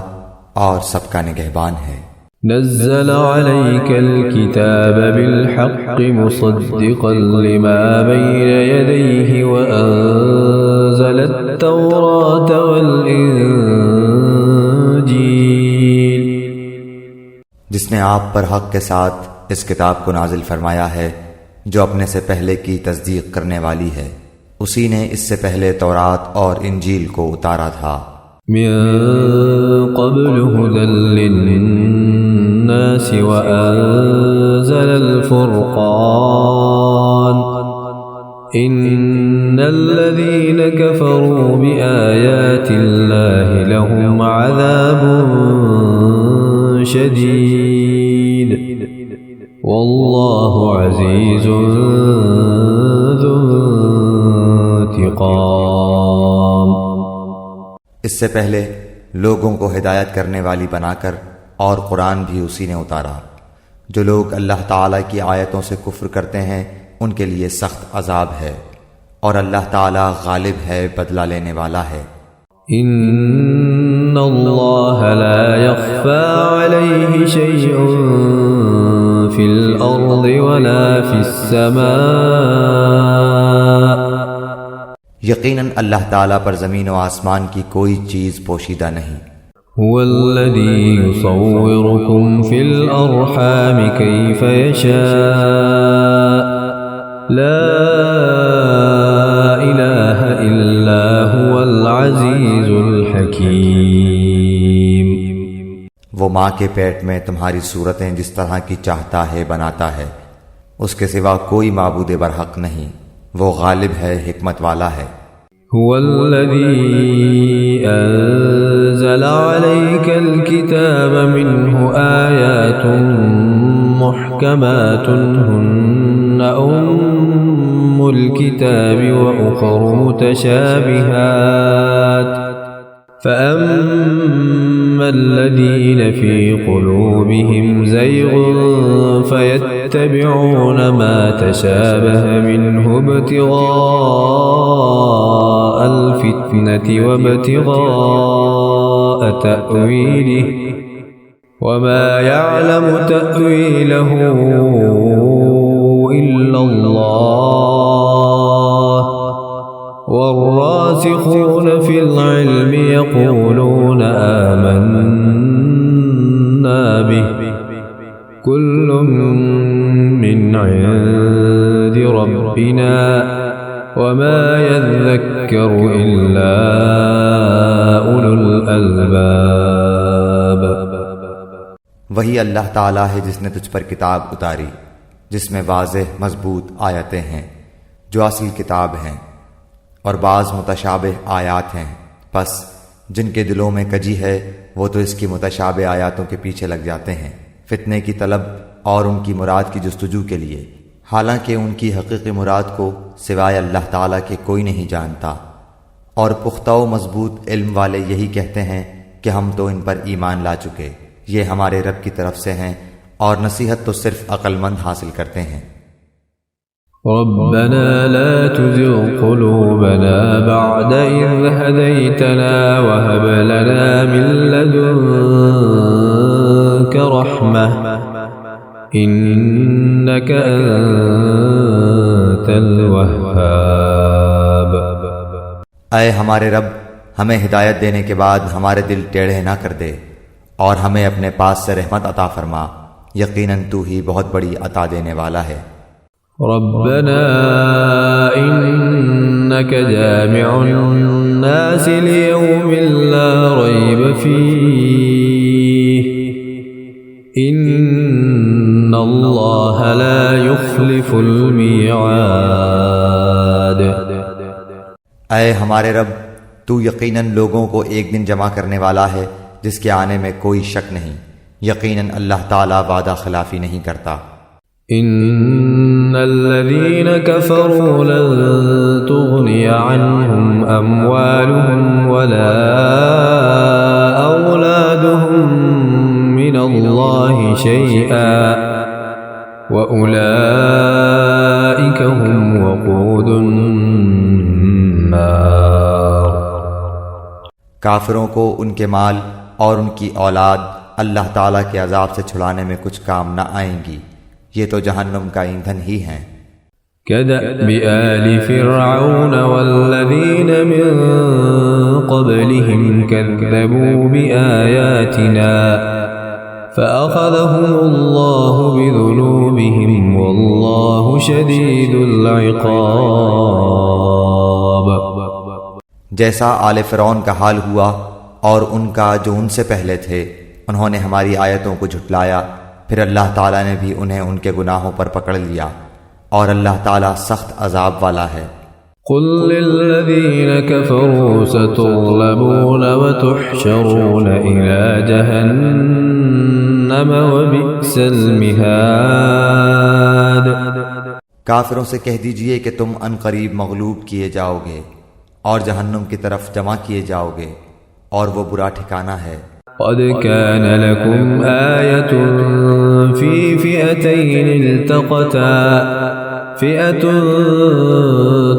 और सबका निगहबान है। नज़्ज़ल अलैकल किताब बिल हक़्क़ि मुसद्दिक़न लिमा बैन यदैहि व अंज़लत तौरात वल इंजील। जिसने आप पर हक़ के साथ इस किताब को नाजिल फरमाया है जो अपने से पहले की तस्दीक करने वाली है। उसी ने इससे पहले तौरात और इंजील को उतारा था। मिन क़ब्ल हुदल लिन्नास व अंज़लल फ़ुरक़ान इन्नल्लज़ीन कफ़रू बिआयातिल्लाहि लहुम अज़ाबुन शदीद वल्लाहु अज़ीज़ुन ज़ु इंतिक़ाम। इससे पहले लोगों को हिदायत करने वाली बनाकर और कुरान भी उसी ने उतारा। जो लोग अल्लाह ताला की आयतों से कुफ्र करते हैं उनके लिए सख्त अजाब है, और अल्लाह ताला गालिब है, बदला लेने वाला है। इन्नल्लाह ला यख्फा अलैहि शैउन फिल अर्दि वला फिस समा। यकीनन अल्लाह ताला पर ज़मीन और आसमान की कोई चीज़ पोशीदा नहीं। हुवल्लज़ी युसव्विरुकुम फिल अर्हाम कैफ यशा ला इलाहा इल्ला हुवल अज़ीज़ुल हकीम। वो माँ के पेट में तुम्हारी सूरतें जिस तरह की चाहता है बनाता है, उसके सिवा कोई माबूद बरहक नहीं, वो गालिब है, हिकमत वाला है। हुवल्लज़ी अंज़ला अलैकल किताब मिन्हु आयातुन मुहकमातुन हुन्ना उम्मुल किताबि व उखरु मुतशाबिहात फ़अम्मल्लज़ीन फ़ी क़ुलूबिहिम ज़ैग़ुन फ़यत्तबिዑन मा तशाबह मिन्हु इब्तिग़ाअल फ़ित्नति व इब्तिग़ाअ तअवीलिहि वमा यअलमु तअवीलहु इल्लल्लाह वर्रासिख़ून फ़िल इल्मि यक़ूलून आमन्ना बिहि कुल्लुम मिन इंदि रब्बिना वमा यज़्ज़क्करु इल्ला उलुल अल्बाब। वही अल्लाह ताला है जिसने तुझ पर किताब उतारी जिसमें वाज़ेह मजबूत आयतें हैं जो असल किताब हैं, और बाज़ मुतशाबिह आयात हैं। बस जिनके दिलों में कजी है वो तो इसकी मुतशाबिह आयातों के पीछे लग जाते हैं, फितने की तलब और उनकी मुराद की जुस्तजू के लिए, हालांकि उनकी हकीकी मुराद को सिवाय अल्लाह ताला के कोई नहीं जानता। और पुख्ता व मजबूत इल्म वाले यही कहते हैं कि हम तो इन पर ईमान ला चुके, ये हमारे रब की तरफ से हैं, और नसीहत तो सिर्फ अक्लमंद हासिल करते हैं। ربنا لا تزغ قلوبنا بعد إذ هديتنا وهب لنا من لدنك رحمة إنك أنت الوهاب। ऐ हमारे रब, हमें हिदायत देने के बाद हमारे दिल टेढ़े ना कर दे और हमें अपने पास से रहमत अता फरमा। यकीनन तू ही बहुत बड़ी अता देने वाला है। रब्बना इन्नका जामिउन नास लियौमिन ला रैब फीह इन्नल्लाह ला युख्लिफुल मिआद। ऐ हमारे रब, तू यकीनन लोगों को एक दिन जमा करने वाला है जिसके आने में कोई शक नहीं। यकीनन अल्लाह ताला वादा खिलाफी नहीं करता। इन्नल्लज़ीन कफ़रू लन तुग़निय अन्हुम अम्वालुहुम वला औलादुहुम मिनल्लाहि शैअन व उलाइक हुम वक़ूदुन नार। काफिरों को उनके माल और उनकी औलाद अल्लाह ताला के अजाब से छुड़ाने में कुछ काम न आएंगी। ये तो जहन्नुम का ईंधन ही हैं। कदअबि आलि फ़िरऔन वल्लज़ीन मिन क़ब्लिहिम कज़्ज़बू बिआयातिना फ़अख़ज़हुमुल्लाहु बिज़ुनूबिहिम वल्लाहु शदीदुल इक़ाब। जैसा आले फ़िरऔन का हाल हुआ और उनका जो उनसे पहले थे, उन्होंने हमारी आयतों को झुटलाया, फिर अल्लाह ताला ने भी उन्हें उनके गुनाहों पर पकड़ लिया और अल्लाह ताला सख्त अजाब वाला है। कुल लिल्लज़ीन कफ़रू सतुग़लबून व तुहशरून इला जहन्नम व बि'सल मिहाद। काफिरों से कह दीजिए कि तुम अनकरीब मग़लूब किए जाओगे और जहन्नुम की तरफ जमा किए जाओगे और वो बुरा ठिकाना है। क़द कान लकुम आयतुन फ़ी फ़िअतैन इल्तक़ता फ़िअतुन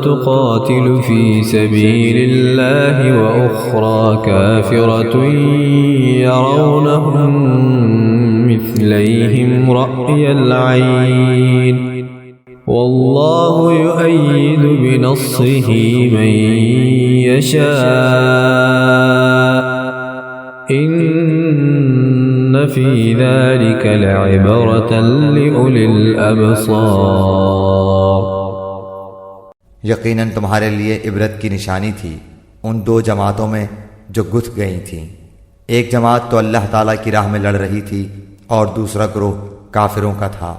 तुक़ातिलु फ़ी सबीलिल्लाहि व उख़रा काफ़िरतुन यरौनहुम मिस्लैहिम रअयल ऐन वल्लाहु युअय्यिदु बिनस्रिहि मन यशा इन्न फ़ी ज़ालिक लइब्रतन लिउलिल अबसार। यकीनन तुम्हारे लिए इबरत की निशानी थी उन दो जमातों में जो गुथ गई थीं। एक जमात तो अल्लाह ताला की राह में लड़ रही थी और दूसरा ग्रोह काफिरों का था।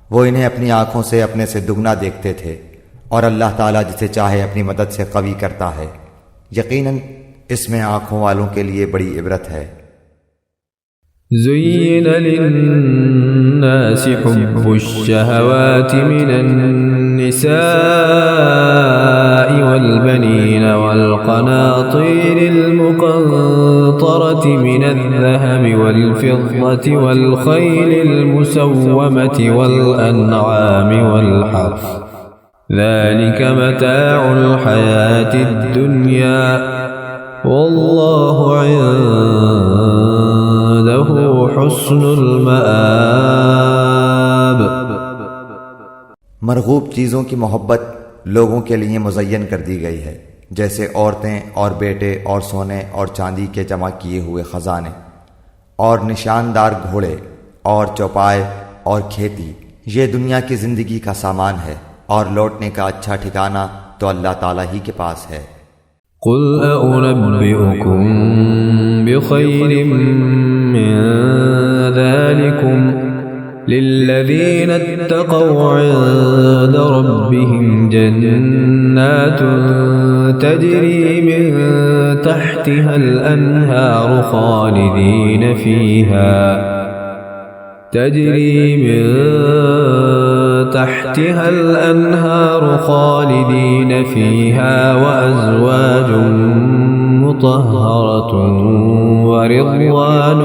वो इन्हें अपनी आंखों से अपने से दुगना देखते थे और अल्लाह ताला जिसे चाहे अपनी मदद से कवी करता है। यकीनन इसमें आंखों वालों के लिए बड़ी इबरत है। ज़ुय्यिन लिन्नासि हुब्बुश्शहवाति मिनन्निसाइ वल्बनीन वल्क़नातीरिल मुक़न्तरति मिनज़्ज़हबि वल्फ़िद्दति वल्ख़ैलिल मुसव्वमति वल्अनआमि वल्हर्थ ज़ालिक मताउल हयातिद दुनिया वल्लाहु इंदहु हुस्नुल मआब। मरगूब चीज़ों की मोहब्बत लोगों के लिए मुज़य्यन कर दी गई है, जैसे औरतें और बेटे और सोने और चांदी के जमा किए हुए ख़जाने और निशानदार घोड़े और चौपाए और खेती। ये दुनिया की ज़िंदगी का सामान है और लौटने का अच्छा ठिकाना तो अल्लाह ताला ही के पास है। कुल अउनब्बिउकुम बिखैरिम मिन ज़ालिकुम लिल्लज़ीन इत्तक़ौ इंद रब्बिहिम जन्नातुन तजरी मिन तहतिहल अन्हारु खालिदीन फ़ीहा تجري من تحتها الأنهار خالدين فيها وأزواج مطهرة ورضوان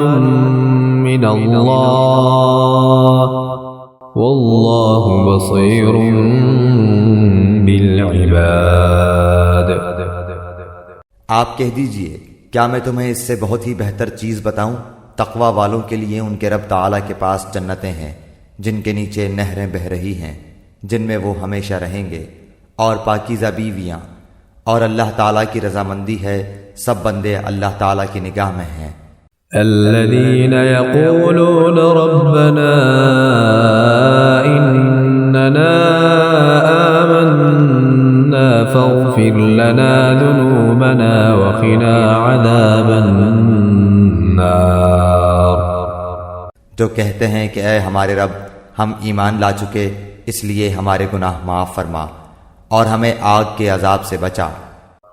من الله वल्लाहु बसीरुम बिल इबाद। आप कह दीजिए, क्या मैं तुम्हें इससे बहुत ही बेहतर चीज़ बताऊं? तकवा वालों के लिए उनके रब ताला के पास जन्नतें हैं जिनके नीचे नहरें बह रही हैं, जिनमें वो हमेशा रहेंगे, और पाकीज़ा बीवियाँ, और अल्लाह ताला की रजामंदी है। सब बंदे अल्लाह ताला की निगाह में हैं। الذين يقولون ربنا إننا آمنا فاغفر لنا ذنوبنا وقنا عذاب النار। जो कहते हैं कि ऐ हमारे रब, हम ईमान ला चुके, इसलिए हमारे गुनाह माफ़ फरमा और हमें आग के अजाब से बचा।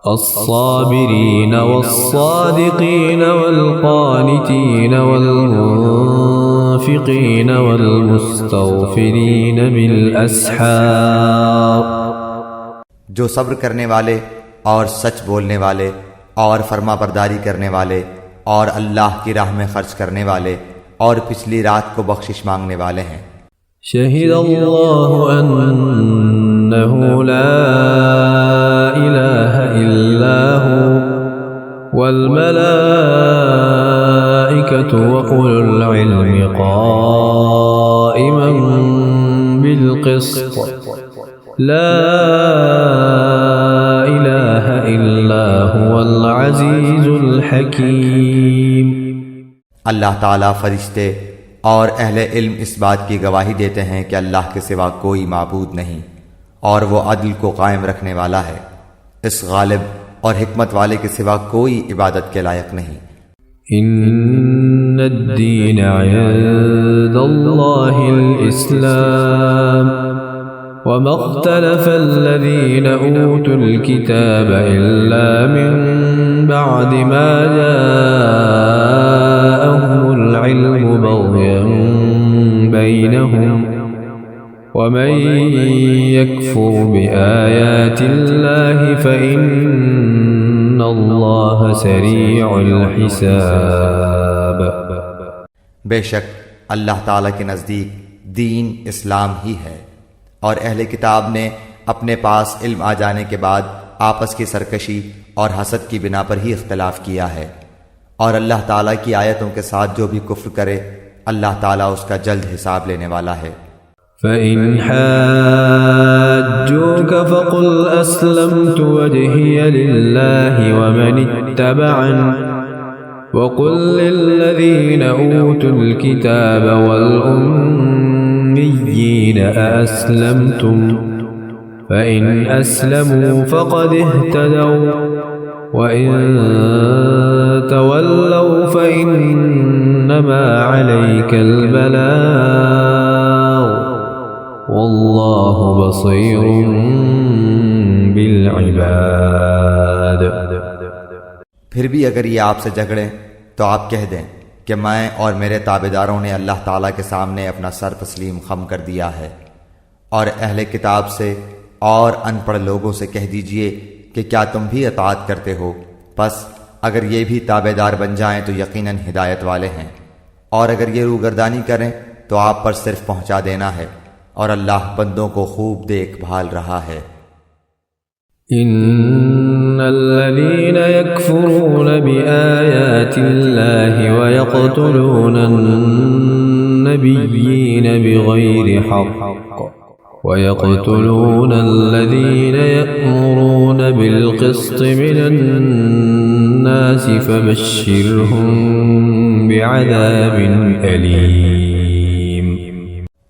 الصابرين والصادقين والقانتين والمنفقين والمستغفرين بالأسحار। जो सब्र करने वाले और सच बोलने वाले और फर्माबरदारी करने वाले और अल्लाह की राह में खर्च करने वाले और पिछली रात को बख्शिश मांगने वाले हैं। शहीद अल्लाहु अन्नहु ला इलाहा इल्ला हु वल मलाइकतु व उलुल इल्मि क़ाइमन बिल क़िस्त ला इलाहा इल्ला हुवल अज़ीज़ुल हकीम। अल्लाह ताला फरिश्ते और अहले इल्म इस बात की गवाही देते हैं कि अल्लाह के सिवा कोई माबूद नहीं और वो अदल को कायम रखने वाला है। इस गालिब और हिकमत वाले के सिवा कोई इबादत के लायक नहीं। इन्नद्दीन इंदल्लाहिल इस्लाम वमा इख्तलफल्लज़ीन ऊतुल किताब इल्ला मिन बअदि मा जाअहुमुल इल्मु बग़यन बैनहुम वमन यकफुर बिआयातिल्लाहि फ़इन्नल्लाह सरीउल हिसाब। बेशक अल्लाह ताला के नज़दीक दीन इस्लाम ही है और अहले किताब ने अपने पास इल्म आ जाने के बाद आपस की सरकशी और हसद की बिना पर ही इख्तिलाफ किया है, और अल्लाह ताला की आयतों के साथ जो भी कुफ्र करे अल्लाह ताला उसका जल्द हिसाब लेने वाला है। फ़इन हाज्जूक फ़क़ुल अस्लमतु वजहिय लिल्लाहि वमन इत्तबअन वक़ुल लिल्लज़ीन ऊतुल किताब वल उम्मिय्यीन अस्लमतुम फ़इन अस्लमू फ़क़द इह्तदौ वइन तवल्लौ फ़इन्नमा अलैकल बलाग़ वल्लाहु बसीरुम बिल इबाद। फिर भी अगर ये आपसे झगड़ें तो आप कह दें कि मैं और मेरे ताबेदारों ने अल्लाह ताला के सामने अपना सर तस्लीम खम कर दिया है, और अहले किताब से और अनपढ़ लोगों से कह दीजिए कि क्या तुम भी अताअत करते हो? बस अगर ये भी ताबेदार बन जाएं तो यकीनन हिदायत वाले हैं, और अगर ये रूगर्दानी करें तो आप पर सिर्फ पहुंचा देना है, और अल्लाह बंदों को खूब देखभाल रहा है। इन्नल्लज़ीन यकफुरून बिआयातिल्लाहि व यक़्तुलूनन नबिय्यीन बिग़ैरि हक़्क़ व यक़्तुलूनल्लज़ीन यअमुरून बिल-क़िस्ति मिनन्नासि फ़बश्शिरहुम बिअज़ाबिन अलीम।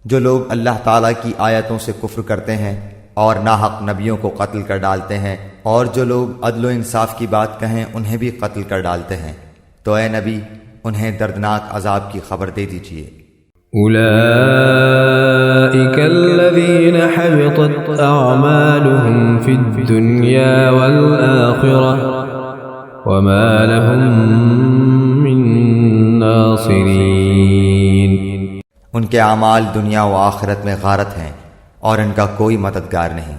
जो लोग अल्लाह ताला की आयतों से कुफ्र करते हैं और नाहक नबियों को कत्ल कर डालते हैं, और जो लोग अदल इंसाफ की बात कहें उन्हें भी कत्ल कर डालते हैं, तो ए नबी उन्हें दर्दनाक अजाब की खबर दे दीजिए। उलाइका अल्लज़ीन हबितत अअमालुहुम फिद्दुन्या वल आखिरह वमा लहुम मिन नासिरीन। उनके आमाल दुनिया व आखिरत में गारत हैं और इनका कोई मददगार नहीं।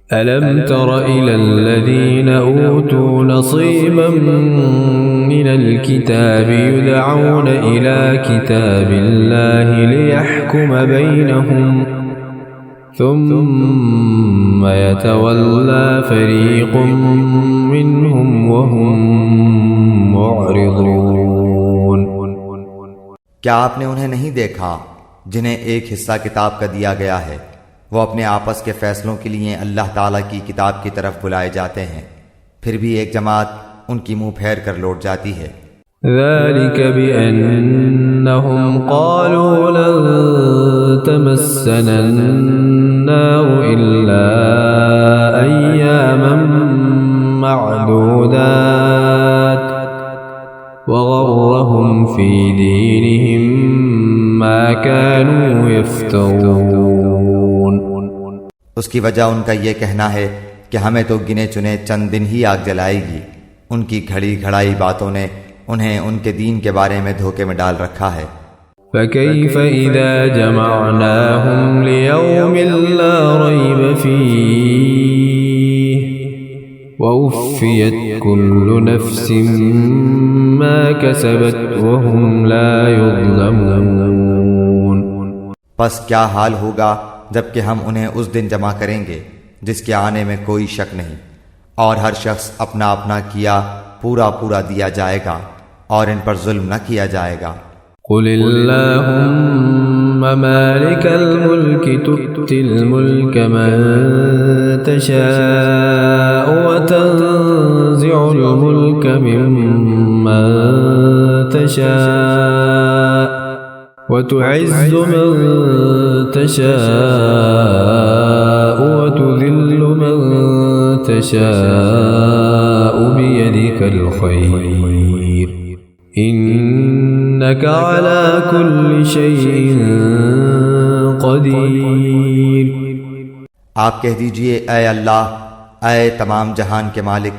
ألم تر إلى الذين أوتوا نصيبا من الكتاب يدعون إلى كتاب الله ليحكم بينهم ثم يتولى فريق منهم وهم معرضون। क्या आपने उन्हें नहीं देखा जिन्हें एक हिस्सा किताब का दिया गया है, वो अपने आपस के फैसलों के लिए अल्लाह ताला की किताब की तरफ बुलाए जाते हैं, फिर भी एक जमात उनकी मुंह फेर कर लौट जाती है। ذلك بأنهم قالوا لن تمسنا النار إلا أياما معدودات وغرهم في دينهم ما كانوا يفترون। उसकी वजह उनका ये कहना है कि हमें तो गिने चुने चंद दिन ही आग जलाएगी। उनकी घड़ी घड़ाई बातों ने उन्हें उनके दीन के बारे में धोखे में डाल रखा है। فكيف إذا جمعناهم ليوم لا ريب فيه ووفيت كل نفس ما كسبت وهم لا يظلمون। बस क्या हाल होगा जबकि हम उन्हें उस दिन जमा करेंगे जिसके आने में कोई शक नहीं, और हर शख्स अपना अपना किया पूरा पूरा दिया जाएगा और इन पर जुल्म न किया जाएगा। قل اللهم مالك الملك تؤتي الملك من تشاء وتنزع الملك ممن تشاء وتعز من تشاء وتذل من تشاء بيدك الخير إنك على كل شيء قدير। आप कह दीजिए, ऐ अल्लाह, ऐ तमाम जहान के मालिक,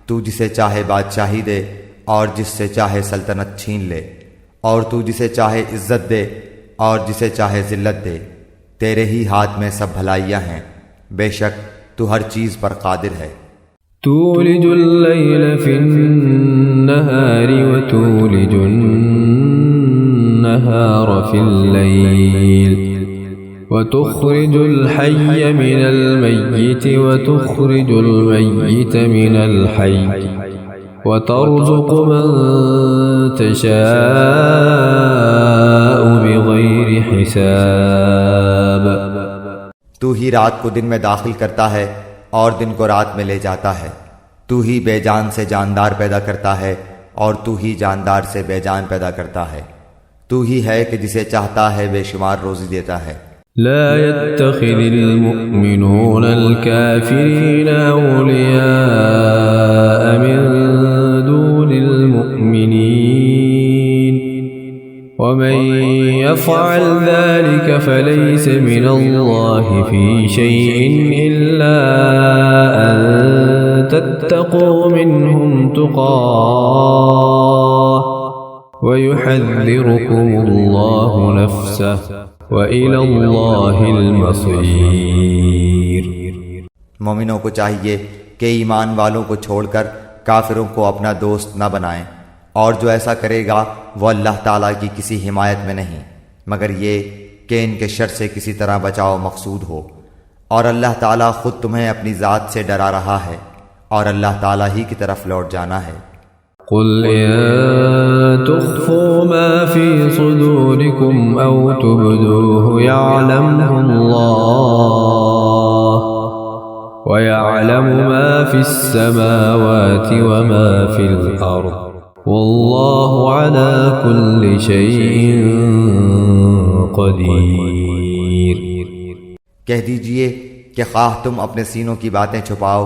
तू जिसे चाहे बादशाही दे और जिससे चाहे सल्तनत छीन ले, और तू जिसे चाहे इज्जत दे और जिसे चाहे जिल्लत दे। तेरे ही हाथ में सब भलाइयाँ हैं, बेशक तू हर चीज़ पर कादिर है। تولج الليل في النهار وتولج النهار في الليل وتخرج الحي من الميت وتخرج الميت من الحي وترزق من تشاء بغير حساب। तू ही रात को दिन में दाखिल करता है और दिन को रात में ले जाता है। तू ही बेजान से जानदार पैदा करता है और तू ही जानदार से बेजान पैदा करता है। तू ही है कि जिसे चाहता है बेशुमार रोजी देता है। لا يتخذ المؤمنون الكافرين أولياء من دون المؤمنين ومن يفعل ذلك فليس من الله في شيء إلا أن تتقوا منهم تقاه ويحذركم الله نفسه وإلى الله المصير। मोमिनों को चाहिए कि ईमान वालों को छोड़कर काफिरों को अपना दोस्त न बनाएं, और जो ऐसा करेगा वो अल्लाह ताला की किसी हिमायत में नहीं, मगर ये कि इनके शर से किसी तरह बचाव मकसूद हो। और अल्लाह ताला खुद तुम्हें अपनी ज़ात से डरा रहा है और अल्लाह ताला ही की तरफ लौट जाना है। قل إن تخفوا ما في صدوركم أو تبدوه يعلمه الله ويعلم ما في السماوات وما في الأرض والله على كل شيء قدير। कह दीजिए कि ख्वाह तुम अपने सीनों की बातें छुपाओ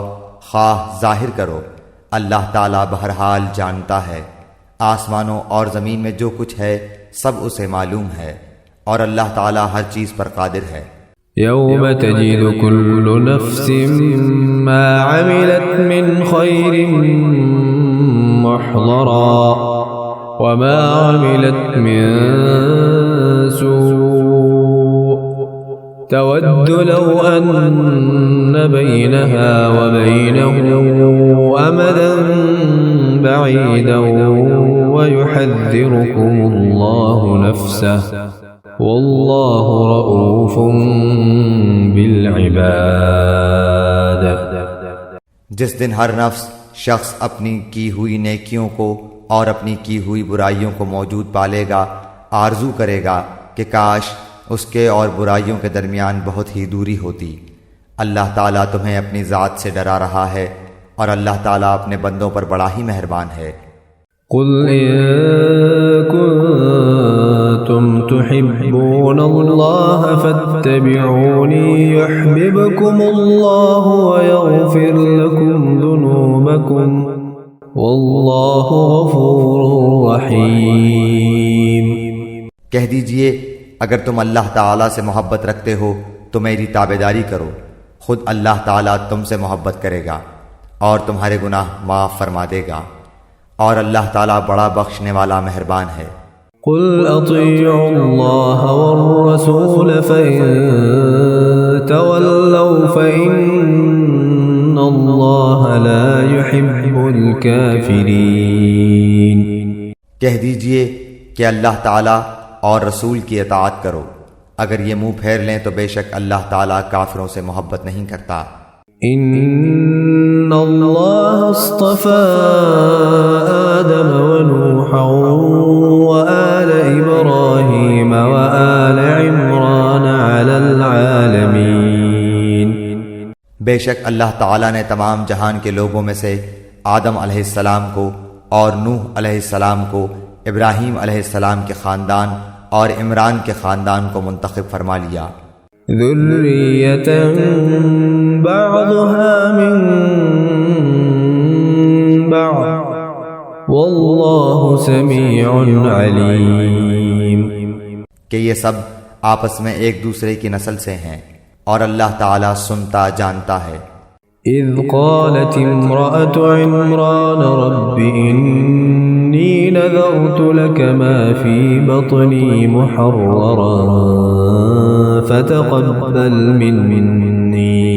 ख्वाह जाहिर करो, अल्लाह ताला बहरहाल जानता है। आसमानों और ज़मीन में जो कुछ है सब उसे मालूम है, और अल्लाह ताला हर चीज़ पर कादिर है। يوم تجد كل نفس ما عملت من خير محضرا وما عملت من سوء تود لو أن بينها وبينه أمدا بعيدا ويحذركم الله نفسه والله رؤوف بالعباد। जिस दिन हर नफ्स शख्स अपनी की हुई नेकियों को और अपनी की हुई बुराइयों को मौजूद पालेगा, आरजू करेगा कि काश उसके और बुराइयों के दरमियान बहुत ही दूरी होती। अल्लाह ताला तुम्हें अपनी ज़ात से डरा रहा है और अल्लाह ताला अपने बंदों पर बड़ा ही मेहरबान है। कुल इन कुंतुम तुहिब्बूनल्लाह फत्तबिऊनी युह्बिबकुमुल्लाहु व यग़फिर लकुम ज़ुनूबकुम वल्लाहु गफूरुर रहीम। कह दीजिए, अगर तुम अल्लाह ताला से मोहब्बत रखते हो तो मेरी ताबेदारी करो, खुद अल्लाह ताला तुमसे मोहब्बत करेगा और तुम्हारे गुनाह माफ़ फरमा देगा और अल्लाह ताला बड़ा बख्शने वाला मेहरबान है। कुल अतीउल्लाह वर्रसूल फइन तवल्लौ फइन्नल्लाह ला युहिब्बुल काफिरीन। कह दीजिए कि अल्लाह ताला और रसूल की इताअत करो, अगर ये मुंह फेर लें तो बेशक अल्लाह ताला काफिरों से मोहब्बत नहीं करता। इन्नल्लाह अस्तफ़ा आदम व नूहन व आल इब्राहीम व आल इमरान अलल आलमीन। बेशक अल्लाह ताला ने तमाम जहान के लोगों में से आदम अलैहिस्सलाम को और नूह अलैहिस्सलाम को, इब्राहीम अलैहिस्सलाम के ख़ानदान और इमरान के ख़ानदान को मुंतखब फरमा लिया। ذُرِّयَّةً बअदुहा मिन बअद वल्लाहु समीउन अलीम। कि ये सब आपस में एक दूसरे की नस्ल से हैं और अल्लाह ताला सुनता जानता है। إذ قالت امرأة عمران رب إني نذرت لك ما في بطني محررا فتقبل مني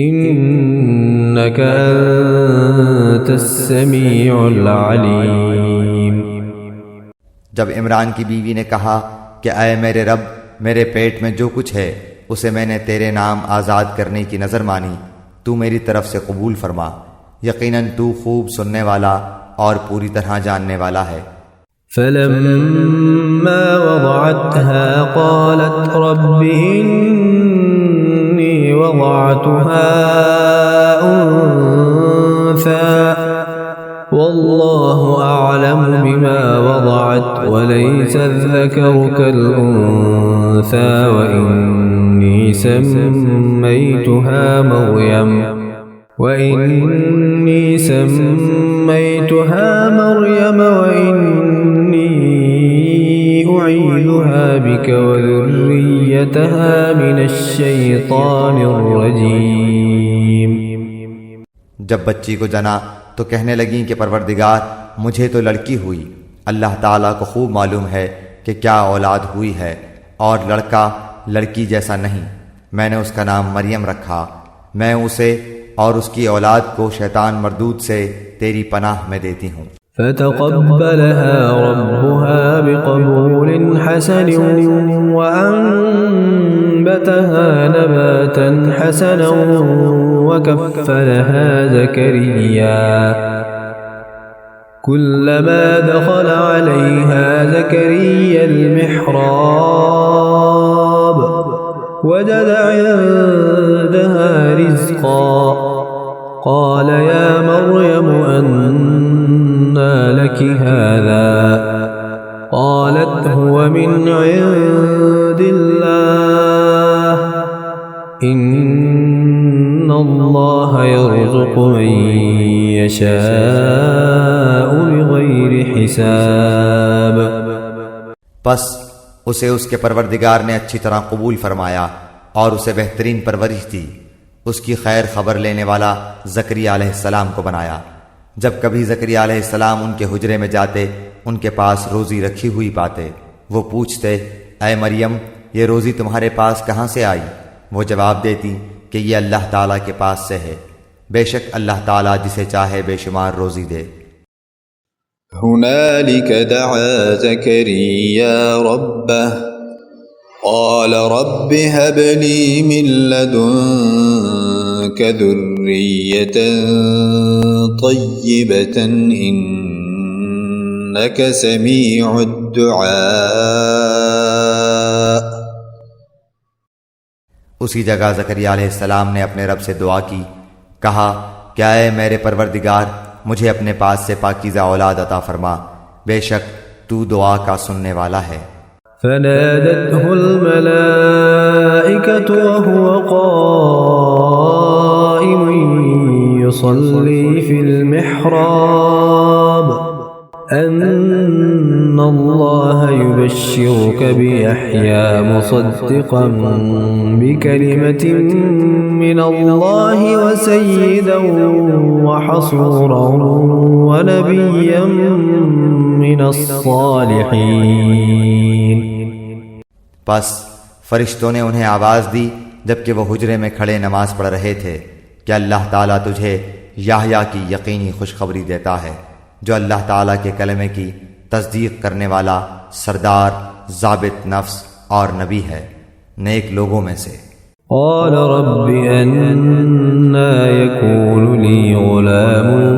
إنك أنت السميع العليم। जब इमरान की बीवी ने कहा कि ऐ मेरे रब, मेरे पेट में जो कुछ है उसे मैंने तेरे नाम आज़ाद करने की नज़र मानी, तू मेरी तरफ से कबूल फरमा, यकीनन तू खूब सुनने वाला और पूरी तरह जानने वाला है। फलम्मा वज़अतहा क़ालत रब्बि इन्नी वज़अतुहा उन्सा वल्लाहु अअलमु बिमा वज़अत वलैसा अज़्ज़करु कल-उन्सा वइन्नी सम्मैतुहा मर्यम وإني سميتها مريم وإني أعيذها بك وذريتها من الشيطان الرجيम। जब बच्ची को जना तो कहने लगी कि परवरदिगार, मुझे तो लड़की हुई, अल्लाह ताला को खूब मालूम है कि क्या औलाद हुई है और लड़का लड़की जैसा नहीं। मैंने उसका नाम मरियम रखा। मैं उसे और उसकी औलाद को शैतान मरदूद से तेरी पनाह में देती हूँ। फ़तक़ब्बलहा रब्बुहा बिक़बूलिन हसन वअन्बतहा नबातन हसनन वकफ़्फ़लहा ज़करिया कुल्लमा दख़ल अलैहा ज़करिया अल-मिहराब वजद इंदहा रिज़्क़ा क़ाल या मर्यम अन्ना लकी हाज़ा क़ालत हुव मिन इंदिल्लाह इन्नल्लाह यर्ज़ुक़ु मन यशाअु बिग़ैरि हिसाब। बस उसे उसके परवरदिगार ने अच्छी तरह कबूल फरमाया और उसे बेहतरीन परवरिश दी। उसकी खैर खबर लेने वाला ज़करिया अलैहिस्सलाम को बनाया। जब कभी ज़करिया अलैहिस्सलाम उनके हुजरे में जाते, उनके पास रोज़ी रखी हुई पाते। वो पूछते, ऐ मरियम, ये रोज़ी तुम्हारे पास कहाँ से आई? वो जवाब देती कि ये अल्लाह ताला के पास से है। बेशक अल्लाह ताला जिसे चाहे बेशुमार रोज़ी दे। हुनालिक दआ ज़करिया रब्बह क़ाल रब्बि हब ली मिन लदुनक ज़ुर्रिय्यतन तय्यिबतन इन्नक समीउद दुआ। उसी जगह ज़करिया अलैहिस्सलाम ने अपने रब से दुआ की, कहा, क्या है मेरे परवरदिगार, मुझे अपने पास से पाकीज़ा औलाद अता फरमा, बेशक तू दुआ का सुनने वाला है। फनादतहुल मलाइकतु वहुव क़ाइमुन युसल्ली फिल मिहराब अन्नल्लाह युबश्शिरुक बियहया मुसद्दिक़न बिकलिमतिन मिनल्लाहि व सय्यिदन व हसूरन व नबिय्यन मिनस्सालिहीन। बस फरिश्तों ने उन्हें आवाज़ दी जबकि वो हुजरे में खड़े नमाज पढ़ रहे थे कि अल्लाह ताला तुझे याहया की यकीनी खुशखबरी देता है, जो अल्लाह ताला के कलमे की तस्दीक करने वाला सरदार, ज़ाबित नफ्स और नबी है, नेक लोगों में से। क़ाल रब्बि अन्ना यकूनु ली ग़ुलामुन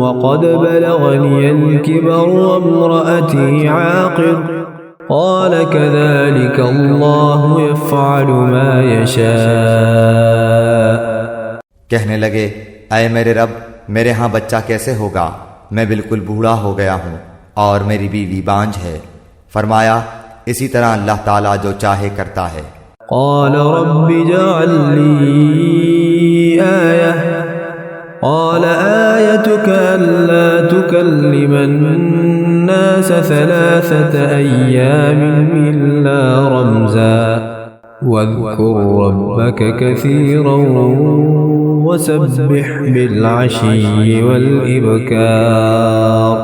व क़द बलग़नियल किबरु व इम्रअती आक़िर क़ाल कज़ालिक अल्लाहु यफ़अलु मा यशा। कहने लगे, ऐ मेरे रब, मेरे यहाँ बच्चा कैसे होगा? मैं बिल्कुल बूढ़ा हो गया हूँ और मेरी बीवी बांझ है। फरमाया, इसी तरह अल्लाह ताला जो चाहे करता है। क़ाल रब्बि जअल ली आयह क़ाल आयतुक अल्ला तुकल्लिमन नास सलासत अय्यामिन इल्ला रमज़ा वज़्कुर रब्बक कसीरन वसब्बिह बिलअशी वल इब्कार।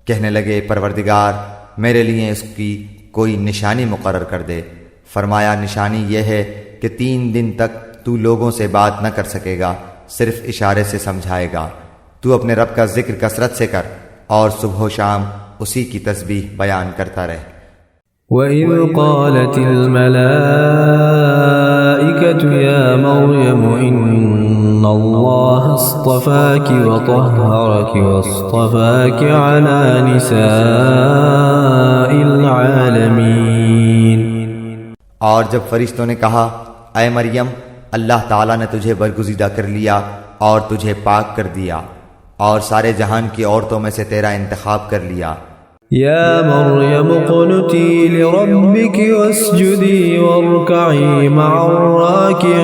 कहने लगे, परवरदिगार, मेरे लिए इसकी कोई निशानी मुकर्रर कर दे। फरमाया, निशानी यह है कि 3 दिन तक तू लोगों से बात न कर सकेगा, सिर्फ इशारे से समझाएगा। तू अपने रब का जिक्र कसरत से कर और सुबह शाम उसी की तस्बीह बयान करता रहे। वइज़ क़ालतिल मलाइकतु या मर्यम इन्नल्लाह अस्तफ़ाकि व तह्हरकि वस्तफ़ाकि अला निसाइल आलमीन। और जब फरिश्तों ने कहा, ऐ मरियम, अल्लाह ताला ने तुझे बरगुज़ीदा कर लिया और तुझे पाक कर दिया और सारे जहान की औरतों में से तेरा इंतखाब कर लिया। या मरियम क़ुनुती लिरब्बिकी वस्जुदी वरकई मअर्राकिईन।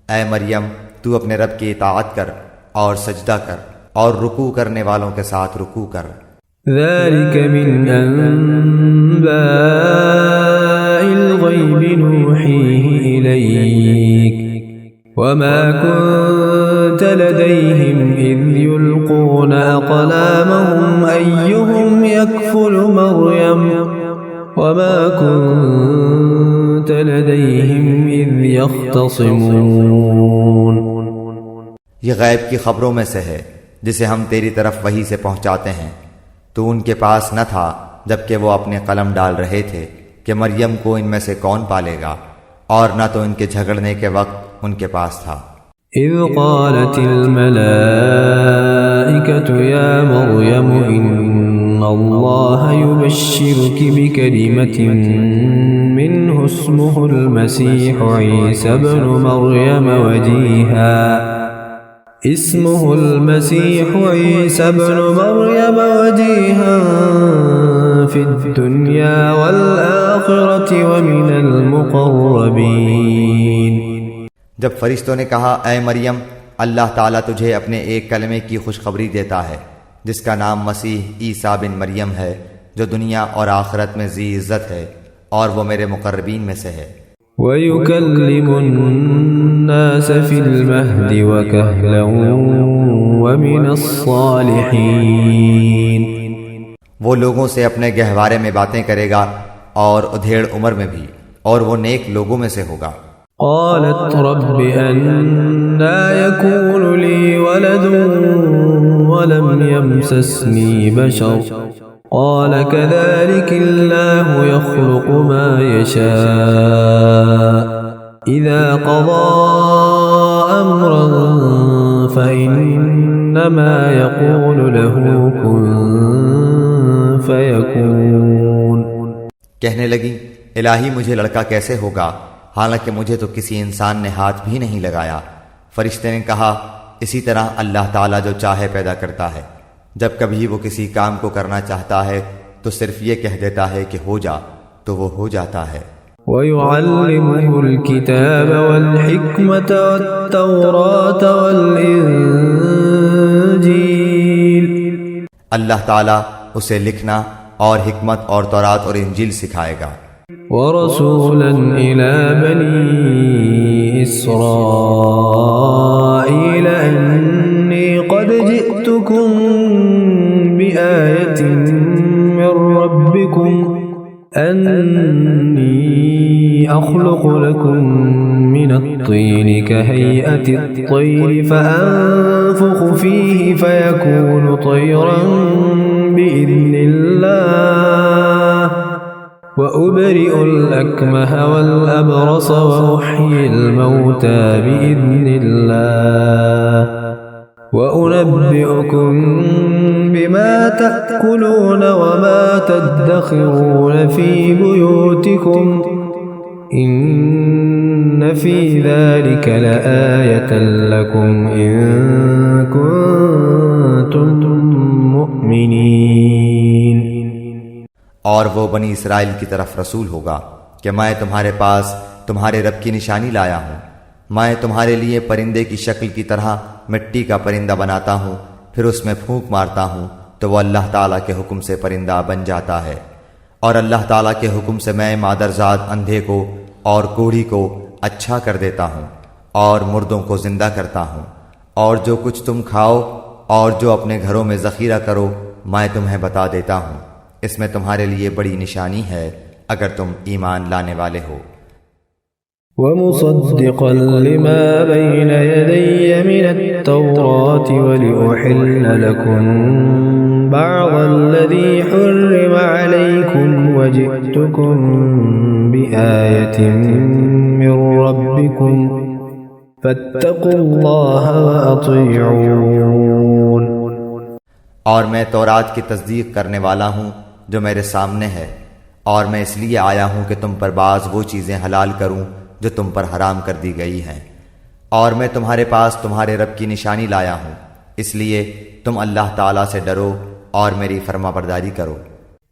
ऐ मरियम, तू अपने रब की इताअत कर और सजदा कर और रुकू करने वालों के साथ रुकू कर। ज़ालिक मिन अंबाइल ग़ैबि नूहीही इलैक वमा कुन्त लदैहिम इज़ युल्क़ून अक़लामहुम अय्युहुम यकफ़ुलु मर्यम वमा कुन्त लदैहिम इज़ यख़्तसिमून। ये गैब की खबरों में से है जिसे हम तेरी तरफ वही से पहुँचाते हैं। तू उनके पास न था जबकि वो अपने कलम डाल रहे थे कि मरियम को इनमें से कौन पालेगा, और न तो इनके झगड़ने के वक्त उनके पास था। इज़ क़ालतिल मलाइकतु या मरियम इन्नल्लाह युबश्शिरुकी बिकलिमतिन मिन्हु इस्मुहुल मसीह ईसा इब्नु मरियम वजीहा फिद्दुनिया वल आखिरति व मिनल मुक़र्रबीन। जब फरिश्तों ने कहा, ऐ मरियम, अल्लाह ताला तुझे अपने एक कलमे की खुशखबरी देता है जिसका नाम मसीह ईसा बिन मरियम है, जो दुनिया और आखिरत में ज़ी इज़्ज़त है और वो मेरे मुक़र्रबीन में से है। वयुकल्लिमुन्नास फिल महदि व कहलन व मिनस्सालिहीन। वो लोगों से अपने गहवारे में बातें करेगा और उधेड़ उम्र में भी, और वो नेक लोगों में से होगा। قالت رب أنى يكون لي ولد ولم يمسسني بشر قال كذلك الله يخلق ما يشاء إذا قضى أمرا فإنما يقول له كن فيكون। कहने लगी, इलाही मुझे लड़का कैसे होगा, हालांकि मुझे तो किसी इंसान ने हाथ भी नहीं लगाया। फरिश्ते ने कहा, इसी तरह अल्लाह ताला जो चाहे पैदा करता है। जब कभी वो किसी काम को करना चाहता है तो सिर्फ ये कह देता है कि हो जा, तो वो हो जाता है। ويعلمه الكتاب والحكمة والتوراة والإنجيل। अल्लाह ताला उसे लिखना और हिकमत और तौरात और इंजील सिखाएगा। ورسولا إلى بني إسرائيل أني قد جئتكم بآية من ربكم أني أخلق لكم من الطين كهيئة الطير فأنفخ فيه فيكون طيرا بإذن الله وأبرئ الأكمه والأبرص وأحيي الموتى بإذن الله وأنبئكم بما تأكلون وما تدخرون في بيوتكم إن في ذلك لآية لكم إن كنتم مؤمنين। और वो बनी इसराइल की तरफ रसूल होगा कि मैं तुम्हारे पास तुम्हारे रब की निशानी लाया हूँ। मैं तुम्हारे लिए परिंदे की शक्ल की तरह मिट्टी का परिंदा बनाता हूँ, फिर उसमें फूंक मारता हूँ तो वह अल्लाह ताला के हुक्म से परिंदा बन जाता है। और अल्लाह ताला के हुक्म से मैं मादरजात अंधे को और कोढ़ी को अच्छा कर देता हूँ और मुर्दों को जिंदा करता हूँ। और जो कुछ तुम खाओ और जो अपने घरों में ज़ख़ीरा करो मैं तुम्हें बता देता हूँ। इसमें तुम्हारे लिए बड़ी निशानी है अगर तुम ईमान लाने वाले हो। ومصدقا لما بين يدي من التوراة ولأحل لكم بعض الذي حرم عليكم وجئتكم بآية من ربكم فاتقوا الله وأطيعون। और मैं तौरात की तस्दीक करने वाला हूँ जो मेरे सामने है, और मैं इसलिए आया हूँ कि तुम पर बाज़ वो चीज़ें हलाल करूँ जो तुम पर हराम कर दी गई हैं। और मैं तुम्हारे पास तुम्हारे रब की निशानी लाया हूँ, इसलिए तुम अल्लाह ताला से डरो और मेरी फरमाबरदारी करो।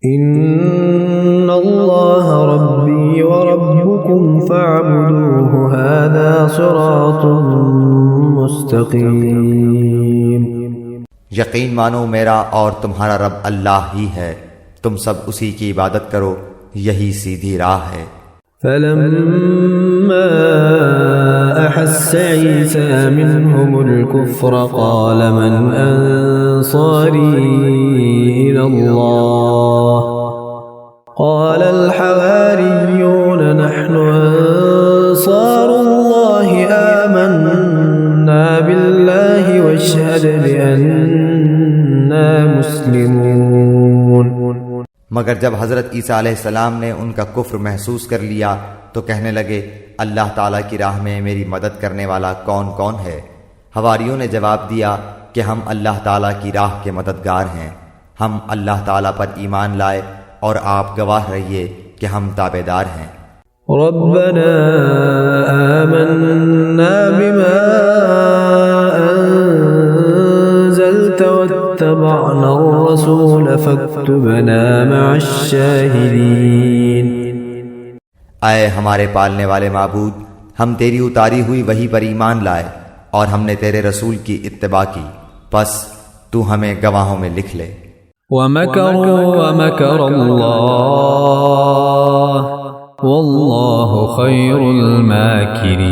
इन्नल्लाह रब्बी व रब्बुकुम फअब्दूहु हाज़ा सिरातुम मुस्तक़ीम। यकीन मानो मेरा और तुम्हारा रब अल्लाह ही है, तुम सब उसी की इबादत करो, यही सीधी राह है। فلما أحس عيسى منهم الكفر قال من أنصاري إلى الله قال الحواريون نحن أنصار الله آمنا بالله واشهد بأننا مسلمون। मगर जब हज़रत ईसा अलैहिस्सलाम ने उनका कुफ्र महसूस कर लिया तो कहने लगे, अल्लाह ताला की राह में मेरी मदद करने वाला कौन कौन है। हवारियों ने जवाब दिया कि हम अल्लाह ताला की राह के मददगार हैं, हम अल्लाह ताला पर ईमान लाए और आप गवाह रहिए कि हम ताबेदार हैं। रब्बना आमन्ना बिमा अंज़लता वत्तबअना अर्रसूल फक्तुबना मअश्शाहिदीन। आए हमारे पालने वाले माबूद, हम तेरी उतारी हुई वही पर ईमान लाए और हमने तेरे रसूल की इत्तिबा की, बस तू हमें गवाहों में लिख ले। वमकरू वमकर अल्लाह वल्लाहु खैरुल माकिरीन।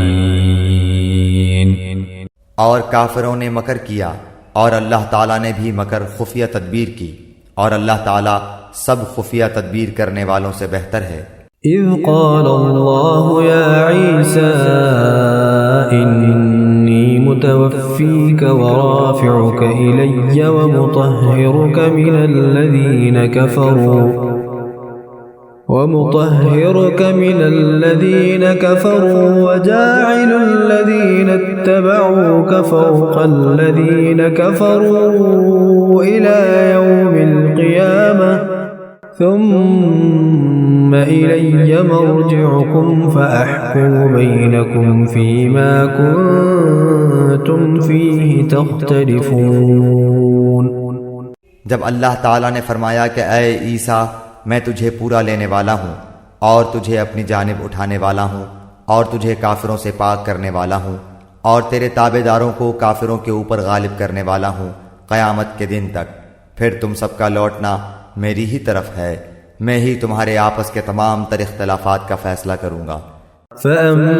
और काफिरों ने मकर किया और अल्लाह ताला ने भी मकर खुफिया तदबीर की, और अल्लाह ताला सब खुफिया तदबीर करने वालों से बेहतर है। इज़ क़ाल अल्लाहु या ईसा इन्नी मुतवफ़्फ़ीका व राफ़ि'ुका इलय्य व मुतahhiruka मिनल लज़ीना कफ़रू व जाइलुल लज़ीना इत्तबअूका फ़ौक़ल लज़ीना कफ़रू इला यौमिल क़ियामह ثم إلي مرجعكم فأحكم بينكم فيما كنتم فيه تختلفون। जब अल्लाह ताला ने फरमाया कि ऐ ईसा मैं तुझे पूरा लेने वाला हूँ और तुझे अपनी जानिब उठाने वाला हूँ और तुझे काफिरों से पाक करने वाला हूँ और तेरे ताबेदारों को काफिरों के ऊपर गालिब करने वाला हूँ क़यामत के दिन तक, फिर तुम सबका लौटना मेरी ही तरफ है, मैं ही तुम्हारे आपस के तमाम तर इख्तिलाफात का फैसला करूँगा। फ़अम्मल्लज़ीन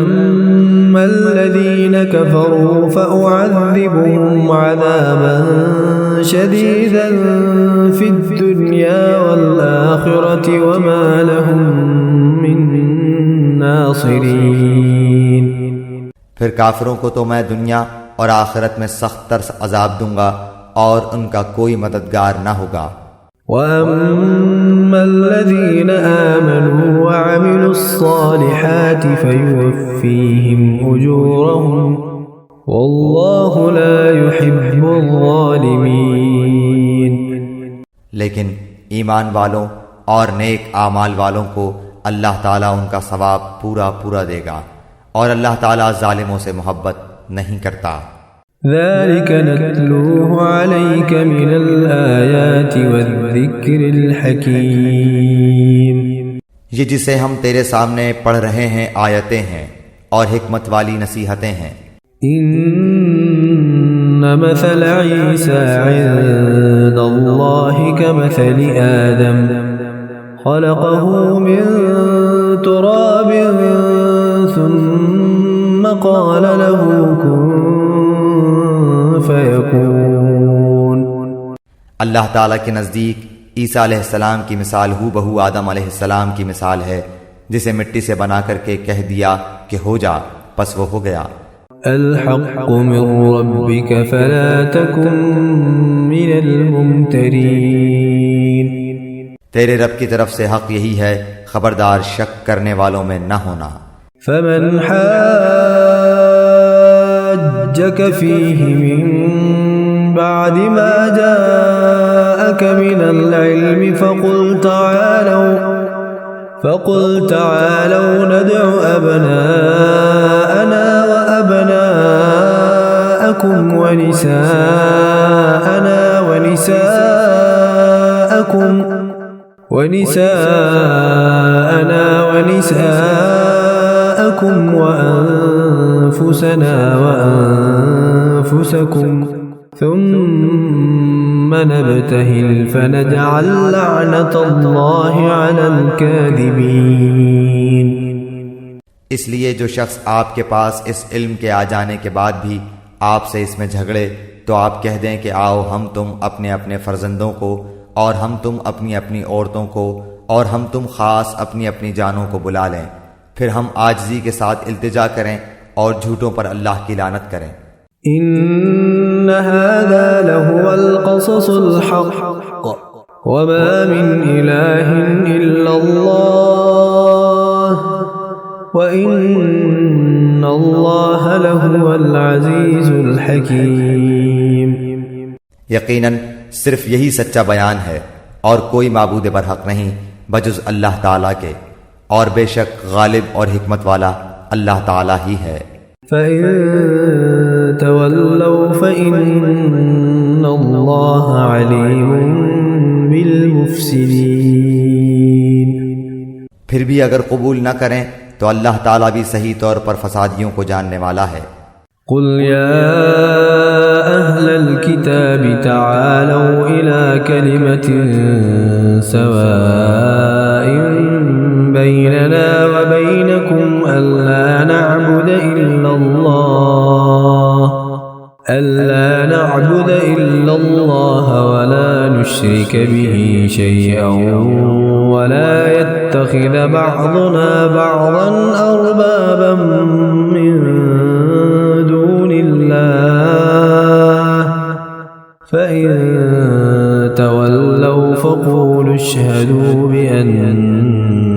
कफ़रू फ़अुअज़्ज़िबुहुम अज़ाबन शदीदन फ़िद्दुन्या वल आख़िरति वमा लहुम मिन नासिरीन। फिर काफिरों को तो मैं दुनिया और आखिरत में सख्त तरस अजाब दूंगा और उनका कोई मददगार न होगा। वअम्मल्लज़ीन आमनू वअमिलुस्सालिहाति फ़युवफ़्फ़ीहिम उजूरहुम वल्लाहु ला युहिब्बुज़्ज़ालिमीन। लेकिन ईमान वालों और नेक आमाल वालों को अल्लाह ताला उनका सवाब पूरा पूरा देगा और अल्लाह ताला जालिमों से मोहब्बत नहीं करता। ذلك نتلوه عليك من الآيات والذكر الحكيم। ये जिसे हम तेरे सामने पढ़ रहे हैं आयतें हैं और हिकमत वाली नसीहतें हैं। इन्न मसल ईसा इंदल्लाहि कमसल आदम खलक़हु मिन तुराबिन सुम्म क़ाल लहू कुन फयकून। अल्लाह ताला के नज़दीक ईसा अलैहिस्सलाम की मिसाल हूबहू आदम अलैहिस्सलाम की मिसाल है, जिसे मिट्टी से बना करके कह दिया कि हो जा, बस वो हो गया। अल-हक़्क़ु मिन रब्बिक फला तकुन मिनल मुमतरीन। तेरे रब की तरफ से हक यही है, खबरदार शक करने वालों में न होना। फमन हाज्जक फीहि मिन बअदि मा जाअक मिनल इल्मि फक़ुल तआलौ नदउ अबनाअना व अबनाअकुम व निसाअना व निसाअकुम व अनफुसना व अनफुसकुम ثم نبتهل فنجعل لعنة الله على الكاذبين। इसलिए जो शख्स आपके पास इस इल्म के आ जाने के बाद भी आपसे इसमें झगड़े, तो आप कह दें कि आओ हम तुम अपने अपने फर्जंदों को और हम तुम अपनी अपनी औरतों को और हम तुम खास अपनी अपनी जानों को बुला लें, फिर हम आजिज़ी के साथ इल्तिजा करें और झूठों पर अल्लाह की लानत करें। इन्न हाज़ा लहुवल क़ससुल हक़्क़ वमा मिन इलाहिन इल्लल्लाह व इन्नल्लाह लहुवल अज़ीज़ुल हकीम। यकीनन सिर्फ यही सच्चा बयान है और कोई माबूद बरहक नहीं बजुज़ अल्लाह ताला के, और बेशक गालिब और हिकमत वाला अल्लाह ताला ही है। फ़इन तवल्लौ फ़इन्नल्लाह अलीमुम बिल मुफ़्सिदीन। फिर भी अगर कबूल न करें तो अल्लाह ताला भी सही तौर पर फसादियों को जानने वाला है। कुल या अहलल किताबि तआलौ इला कलिमतिन सवाइन बैनना व बैनकुम अल्ला नअबुद इल्लल्लाह व ला نشرك به شيئا ولا يتخذ بعضنا بعضا أربابا من دون الله فإن تولوا فقولوا اشهدوا بأننا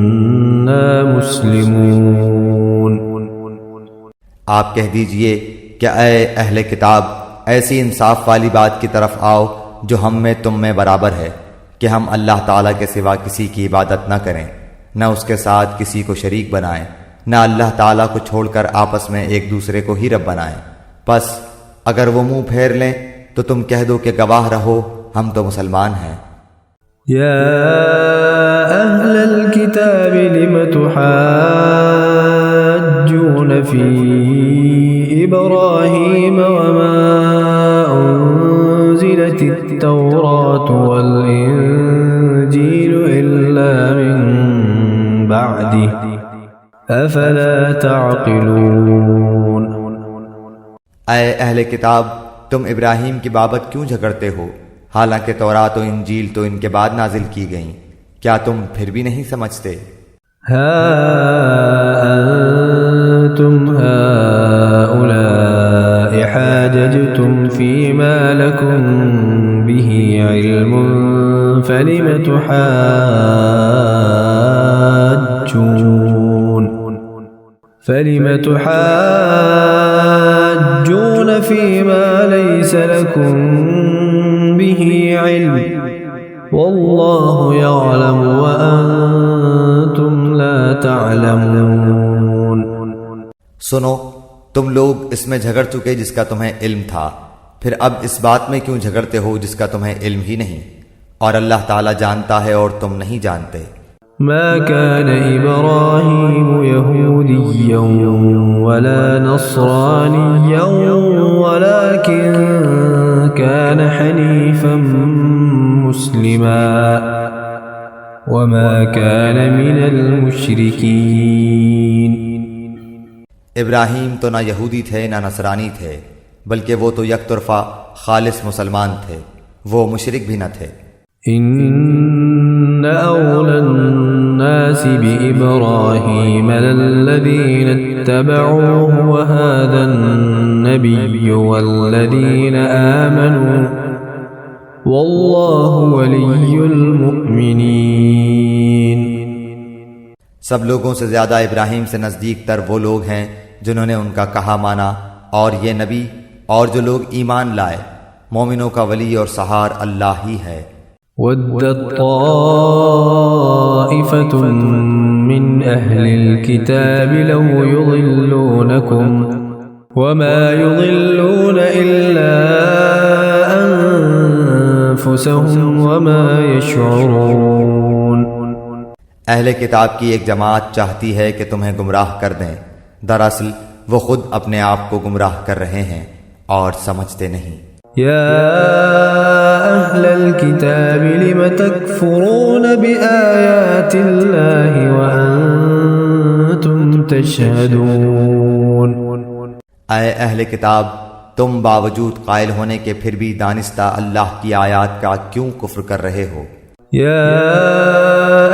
مسلمون। आप कह दीजिए कि ऐ अहले किताब, ऐसी इंसाफ वाली बात की तरफ आओ जो हम में तुम में बराबर है कि हम अल्लाह ताला के सिवा किसी की इबादत न करें, न उसके साथ किसी को शरीक बनाएं, न अल्लाह ताला को छोड़कर आपस में एक दूसरे को ही रब बनाएं। बस अगर वो मुंह फेर लें तो तुम कह दो कि गवाह रहो, हम तो मुसलमान हैं। या अहलल किताब लिम तुहाज्जून फी इब्राहीम वमा उन्ज़िलतित तौरात वल इंजील इल्ला मिन बअदिही अफला तअक़िलून। ऐ अहले किताब, तुम इब्राहीम की बाबत क्यों झगड़ते हो, हालांकि तौरात और इंजील तो इनके बाद नाजिल की गईं, क्या तुम फिर भी नहीं समझते? हा अंतुम हाउलाइ हाजजतुम फीमा लकुम बिही इल्मुन फलिम तुहाज्जून फीमा लैस लकुम बिही इल्म वल्लाहु यअलम व अंतुम ला तअलमून। सुनो, तुम लोग इसमें झगड़ चुके जिसका तुम्हें इल्म था, फिर अब इस बात में क्यों झगड़ते हो जिसका तुम्हें इल्म ही नहीं, और अल्लाह ताला जानता है और तुम नहीं जानते। मा कान इब्राहीम यहूदिय्यन वला नस्रानिय्यन वलाकिन कान हनीफन मुस्लिमा वमा कान मिनल मुशरिकीन। इब्राहीम तो ना यहूदी थे ना नसरानी थे, बल्कि वो तो यकतरफा खालिस मुसलमान थे, वो मुशरिक भी न थे। इन्न औलन नासि बिइब्राहीम लल्लज़ीना इत्तबऊहु व हाज़न नबिय्यु वल्लज़ीना आमनू वल्लाहु वलियुल मुमिनीन। सब लोगों से ज्यादा इब्राहीम से नजदीक तर वो लोग हैं जिन्होंने उनका कहा माना, और ये नबी और जो लोग ईमान लाए। मोमिनों का वली और सहार अल्लाह ही है। वद्दत ताइफतुम मिन अहलिल किताबि लौ युज़िल्लूनकुम वमा युज़िल्लून इल्ला अनफुसहुम वमा यशऊरून। अहले किताब की एक जमात चाहती है कि तुम्हें गुमराह कर दें, दरअसल वो खुद अपने आप को गुमराह कर रहे हैं और समझते नहीं। या अहलल किताबि लिम तकफुरून बिआयातिल्लाहि व अंतुम तशहदून। ऐ अहले किताब, तुम बावजूद कायल होने के फिर भी दानिस्ता अल्लाह की आयात का क्यों कुफ्र कर रहे हो। या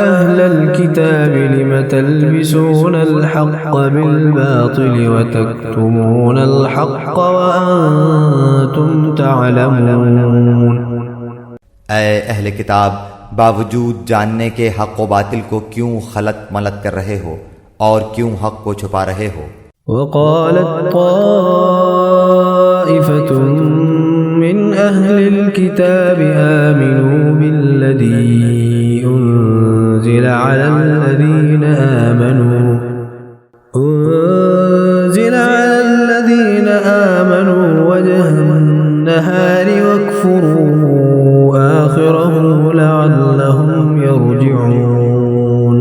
अहलल किताबि लिम तल्बिसूनल हक़्क़ बिल बातिल व तक्तुमूनल हक़्क़ व अंतुम तअलमून। ऐ अहले किताब, बावजूद जानने के हक़ व बातिल को क्यों खलत मलत कर रहे हो और क्यों हक़ को छुपा रहे हो। वक़ालत ताइफ़तुम मिन अहलिल किताबि आमिनू बिल्लज़ी उन्ज़िला अलल्लज़ीना आमनू वजहन नहारि वक्फुरू आखिरहू लअल्लहुम यरजिऊन।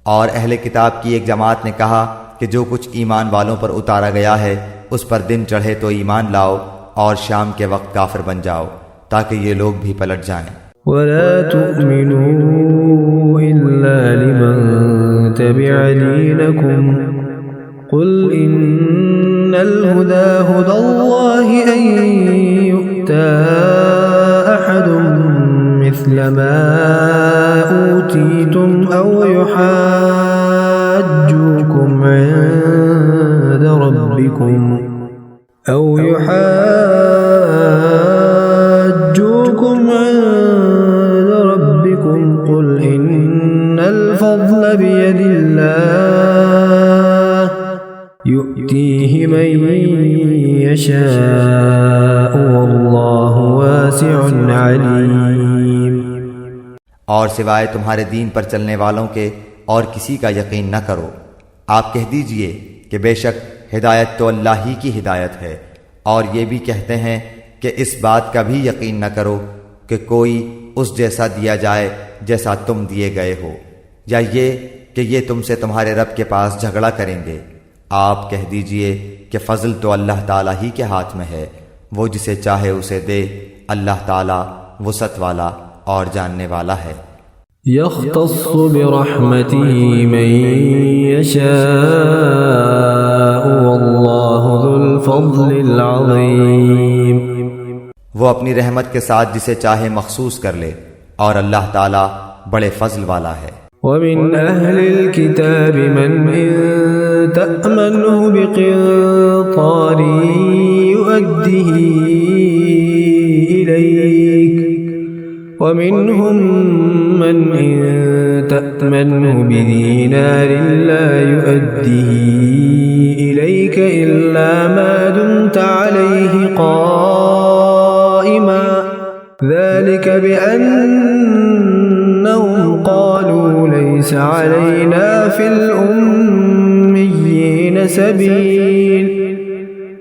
और अहले किताब की एक जमात ने कहा कि जो कुछ ईमान वालों पर उतारा गया है उस पर दिन चढ़े तो ईमान लाओ और शाम के वक्त काफिर बन जाओ, ताकि ये लोग भी पलट जाएं। वला तुअमिनू इल्ला लिमन तबिअ दीनकुम कुल इन्नल हुदा हुदल्लाहि अन यु'ता अहदुम مثل ما أوتيتم أو يحاجوكم عند ربكم قل إن الفضل بيد الله يؤتيه من يشاء والله واسع عليم। और सिवाय तुम्हारे दीन पर चलने वालों के और किसी का यकीन न करो। आप कह दीजिए कि बेशक हिदायत तो अल्लाह ही की हिदायत है, और ये भी कहते हैं कि इस बात का भी यकीन न करो कि कोई उस जैसा दिया जाए जैसा तुम दिए गए हो, या ये कि ये तुमसे तुम्हारे रब के पास झगड़ा करेंगे। आप कह दीजिए कि फजल तो अल्लाह ताला ही के हाथ में है, वो जिसे चाहे उसे दे। अल्लाह ताला वुसअत वाला और जानने वाला है। यख्तस्सु बिरहमतिही मन यशाअ वल्लाहु ज़ुल फ़ज़लिल अज़ीम। वो अपनी रहमत के साथ जिसे चाहे मखसूस कर ले, और अल्लाह ताला बड़े फजल वाला है। वमिन अहलिल किताबि मन इन तअमनहु बिक़िंतारिन युअद्दिही इलैक वमिनहुम मन इन तअमनहु बिदीनारिन ला युअद्दिही इलैक इल्ला मा दुमत अलैहि क़ाइमा ذلك بأنهم قالوا ليس علينا في الأميين سبيل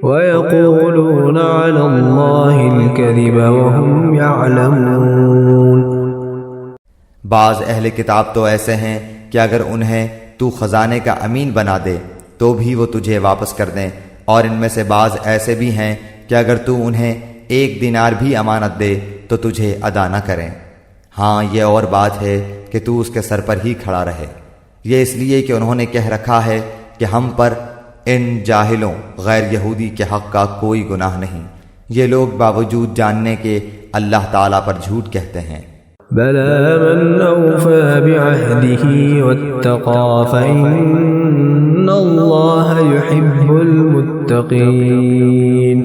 ويقولون على الله الكذب وهم يعلمون। बाज़ अहले किताब तो ऐसे हैं कि अगर उन्हें तू खजाने का अमीन बना दे तो भी वो तुझे वापस कर दें, और इनमें से बाज़ ऐसे भी हैं कि अगर तू उन्हें 1 दिनार भी अमानत दे तो तुझे अदा न करें। हाँ, ये और बात है कि तू उसके सर पर ही खड़ा रहे। ये इसलिए कि उन्होंने कह रखा है कि हम पर इन जाहिलों गैर यहूदी के हक़ का कोई गुनाह नहीं। ये लोग बावजूद जानने के अल्लाह ताला पर झूठ कहते हैं। बला मन औफ़ा बिअहदिही वत्तक़ा फ़इन्नल्लाह युहिब्बुल मुत्तक़ीन।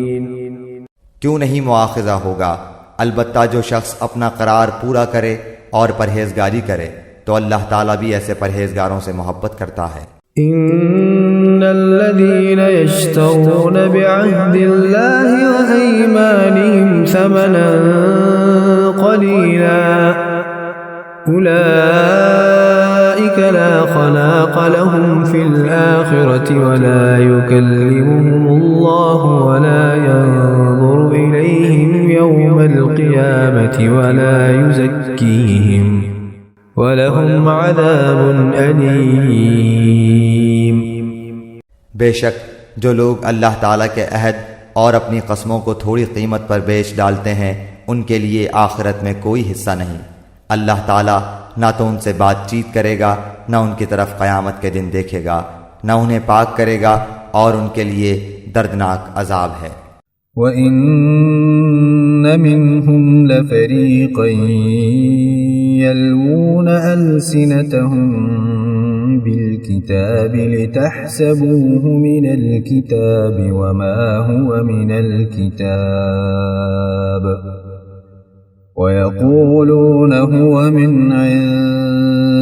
क्यों नहीं मुआख़ज़ा होगा, अलबत्ता जो शख्स अपना करार पूरा करे और परहेजगारी करे तो अल्लाह ताला भी ऐसे परहेजगारों से मोहब्बत करता है। इन्नल्लज़ीन यश्तरून बिअहदिल्लाहि व अयमानिहिम समनन क़लीला उलाइका ला ख़लाक़ लहुम फ़िल आख़िरति व ला युकल्लिमुहुमुल्लाहु व ला यंज़ुरु इलैहिम यौमल क़ियामति व ला युज़क्कीहिम व लहुम अज़ाबुन अलीम। बेशक जो लोग अल्लाह ताला के अहद और अपनी कसमों को थोड़ी कीमत पर बेच डालते हैं, उनके लिए आखिरत में कोई हिस्सा नहीं। अल्लाह ताला ना तो उनसे बातचीत करेगा, न उनकी तरफ क़यामत के दिन देखेगा, न उन्हें पाक करेगा, और उनके लिए दर्दनाक अजाब है। वइन्न मिनहुम लफ़रीक़न यल्वून अलसिनतहुम बिलकिताबि लितहसबूहु मिनल किताबि वमा हुवा मिनल किताब वयक़ूलून हुवा मिन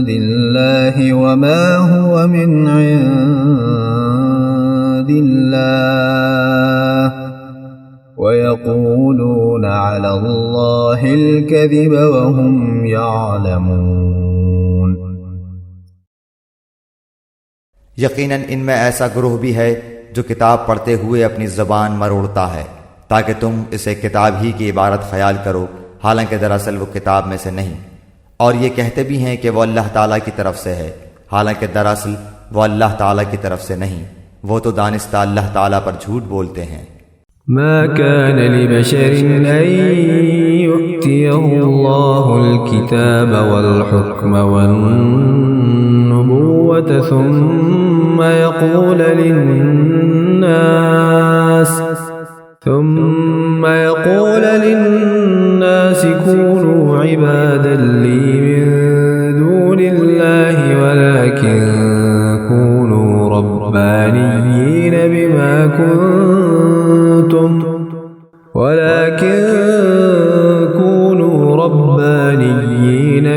इंदिल्लाहि वमा हुवा मिन इंदिल्लाह वयक़ूलून अला अल्लाहिल कज़िब वहुम यअलमून। यकीनन इनमें ऐसा गुरूह भी है जो किताब पढ़ते हुए अपनी ज़बान मरोड़ता है ताकि तुम इसे किताब ही की इबारत ख्याल करो, हालांकि दरअसल वो किताब में से नहीं। और ये कहते भी हैं कि वो अल्लाह ताला की तरफ से है, हालांकि दरअसल वो अल्लाह ताला की तरफ से नहीं। वो तो दानिस्ता अल्लाह ताला पर झूठ बोलते हैं। मा कान लिबशरिन अन युअतियहुल्लाहुल किताब वल हुक्म वन नुबुव्वत थुम्मा यक़ूल लिन्नास كونوا عبادا لي من دون الله ولكن كونوا ربانيين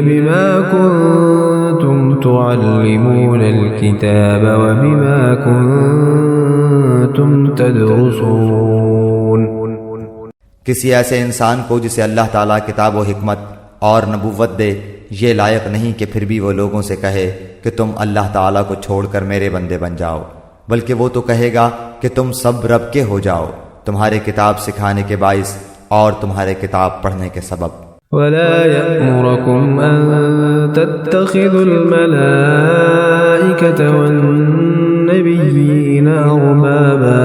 بما كنتم تعلمون الكتاب وبما كنتم تدرسون। किसी ऐसे इंसान को जिसे अल्लाह ताला किताब व हिकमत और नबूवत दे, ये लायक नहीं कि फिर भी वो लोगों से कहे कि तुम अल्लाह ताला को छोड़कर मेरे बंदे बन जाओ, बल्कि वो तो कहेगा कि तुम सब रब के हो जाओ, तुम्हारे किताब सिखाने के बाइस और तुम्हारे किताब पढ़ने के सबब। वला यअमुरुकुम अन तत्तखिदुल मलाइकता वन्नबिय्यीना अर्बाबा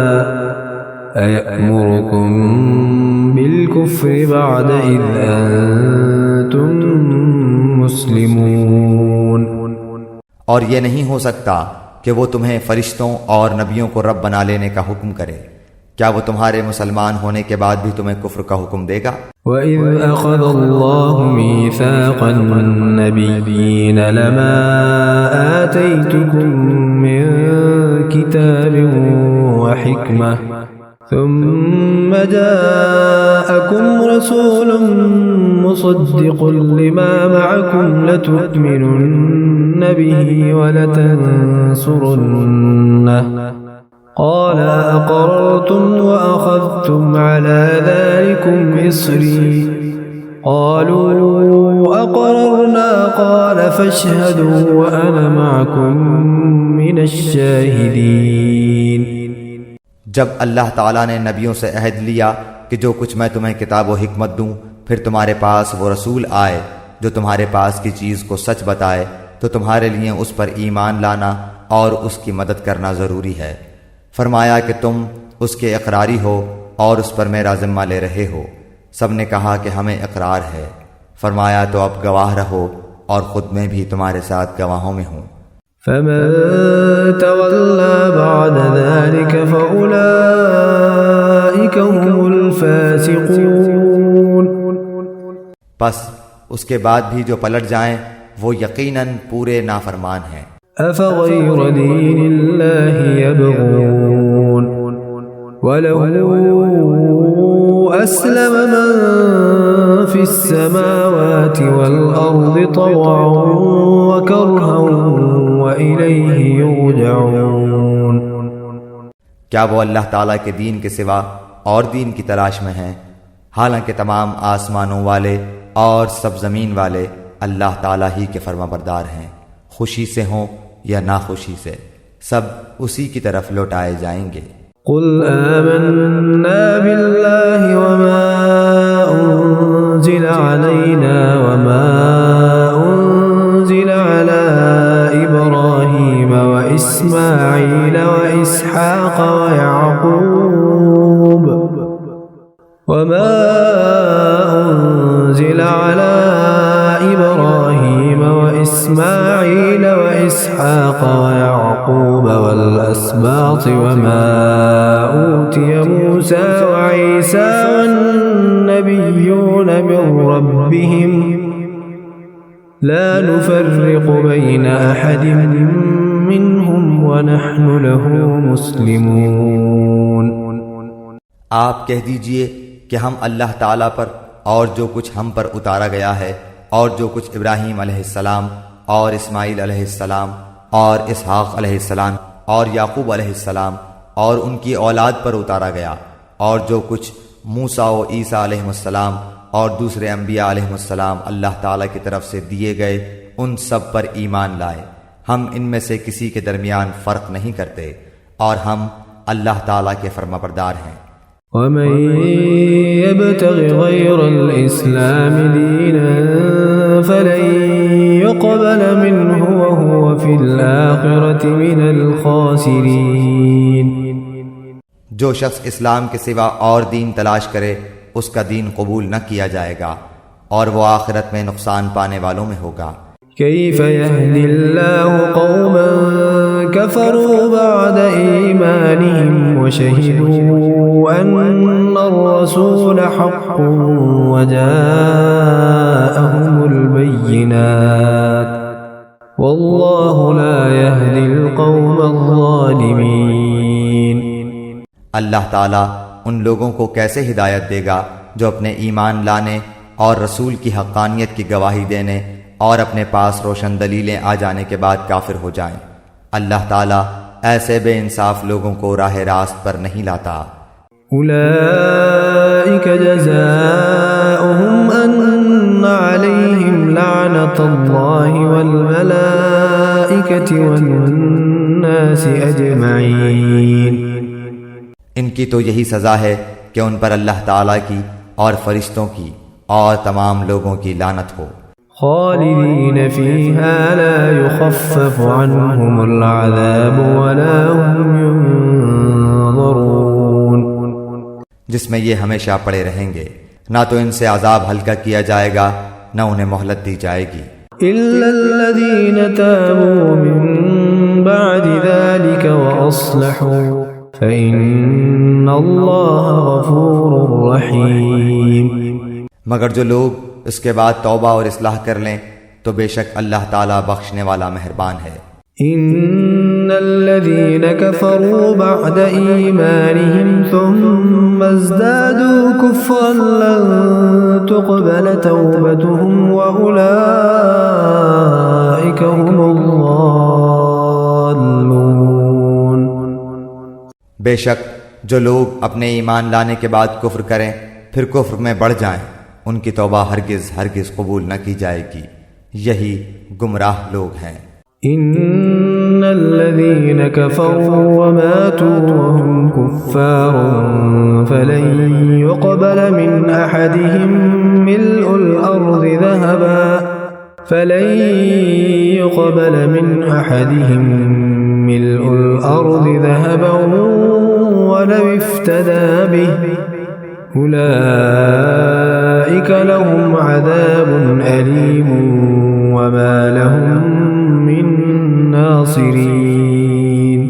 अयअमुरुकुम बिलकुफ्रि बअद इज़ अंतुम मुस्लिमून। और ये नहीं हो सकता कि वो तुम्हें फरिश्तों और नबियों को रब बना लेने का हुक्म करे। क्या वो तुम्हारे मुसलमान होने के बाद भी तुम्हें कुफ्र का हुक्म देगा? वइज़ अख़ज़ल्लाहु मीसाक़न नबिय्यीन लमा आतैतुकुम मिन किताबिन व हिकमह ثم جاءكم رسول مصدق لما معكم لتؤمنن به ولتنصرنه قال أقررتم وأخذتم على ذلكم إصري قالوا أقررنا قال فاشهدوا وأنا معكم من الشاهدين। जब अल्लाह ताला ने नबियों से अहद लिया कि जो कुछ मैं तुम्हें किताब व हिकमत दूं, फिर तुम्हारे पास वो रसूल आए जो तुम्हारे पास की चीज़ को सच बताए, तो तुम्हारे लिए उस पर ईमान लाना और उसकी मदद करना ज़रूरी है। फरमाया कि तुम उसके इकरारी हो और उस पर मेरा ज़िम्मा ले रहे हो। सब ने कहा कि हमें इकरार है। फरमाया तो अब गवाह रहो और ख़ुद में भी तुम्हारे साथ गवाहों में हूँ। فمن تولى بعد ذلك فأولئك هم الفاسقون। बस उसके बाद भी जो पलट जाएं वो यकीनन पूरे नाफरमान हैं। أفغير دين الله يبغون وله أسلم من في السماوات والأرض طوعا وكرها وإليه يرجعون। क्या वो अल्लाह ताला के दीन के सिवा और दीन की तलाश में हैं? हालांकि तमाम आसमानों वाले और सब ज़मीन वाले अल्लाह ताला ही के फरमाबरदार हैं, खुशी से हों या नाखुशी से, सब उसी की तरफ लौटाए जाएंगे। कुल आमन्ना बिल्लाहि वमा उन्ज़िला अलैना वमा उन्ज़िला अला इब्राहीम व इस्माईल व इसहाक़ व याक़ूब वमा उन्ज़िला अला इब्राहीम व इस्माईल व इसहाक़ व याक़ूब वल अस्बात वमा ऊतिय मूसा व ईसा वन्नबिय्यून मिन रब्बिहिम ला नुफ़र्रिक़ु बैन अहदिम मिनहुम व नहनु लहु मुस्लिमून। आप कह दीजिए कि हम अल्लाह ताला पर और जो कुछ हम पर उतारा गया है और जो कुछ इब्राहीम अलैहिस्सलाम और इस्माईल अलैहिस्सलाम और इसहाक़ अलैहिस्सलाम और याकूब अलैहिस्सलाम और उनकी औलाद पर उतारा गया और जो कुछ मूसा व ईसा अलैहिस्सलाम और दूसरे अंबिया अलैहिस्सलाम अल्लाह ताला की तरफ से दिए गए, उन सब पर ईमान लाए। हम इनमें से किसी के दरमियान फ़र्क नहीं करते और हम अल्लाह ताला के फरमाबरदार हैं। वमन यब्तग़ि ग़ैरल इस्लाम दीनन फलन युक़बल मिन्हु व हुवा फ़िल आख़िरति मिनल ख़ासिरीन। जो शख्स इस्लाम के सिवा और दीन तलाश करे उसका दीन कबूल न किया जाएगा और वो आखिरत में नुकसान पाने वालों में होगा। कैफ़ यहदिल्लाहु क़ौमन كفروا بعد إيمانهم وشهدوا أن الرسول حق وجاءهم البينات والله لا يهدي القوم الظالمين। अल्लाह ताला उन लोगों को कैसे हिदायत देगा जो अपने ईमान लाने और रसूल की हक़ानियत की गवाही देने और अपने पास रोशन दलीलें आ जाने के बाद काफिर हो जाएं। अल्लाह ताला ऐसे बेइंसाफ लोगों को राह रास्त पर नहीं लाता। उलाइक जज़ाउहुम अन्ना अलैहिम लानतुल्लाहि वल मलाइकति वन्नासि अजमईन। इनकी तो यही सज़ा है कि उन पर अल्लाह ताला की और फरिश्तों की और तमाम लोगों की लानत हो। खालिदीन फीहा ला युखफ़फ़ु अन्हुमुल अज़ाब वला हुम युनज़रून। जिसमें ये हमेशा पड़े रहेंगे, ना तो इनसे अजाब हल्का किया जाएगा न उन्हें मोहलत दी जाएगी। इल्लल्लज़ीन ताबू मिन बअदि ज़ालिक व अस्लहू फ़इन्नल्लाह गफ़ूरुर रहीम। मगर जो लोग इसके बाद तौबा और इस्लाह कर लें तो बेशक अल्लाह ताला बख्शने वाला मेहरबान है। इन्नल्लज़ीन कफ़रू बअद ईमानिहिम थुम्मा इज़्दादू कुफ़्रन लन तुक़बल तौबतुहुम व उलाइक हुमुल ज़ाल्लून। बेशक जो लोग अपने ईमान लाने के बाद कुफ्र करें फिर कुफ्र में बढ़ जाएं, उनकी तौबा हरगिज़ हरगिज़ कबूल न की जाएगी। यही गुमराह लोग हैं। इन्नल्लज़ीन कफ़रू व मातू वहुम कुफ़्फ़ारुन फलन युक़बल मिन अहदिहिम मिल्उल अर्ज़ि ज़हबा वलौ इफ्तदा बिही उलाइक लहुम अज़ाबुन अलीम वमा लहुम मिन नासिरीन।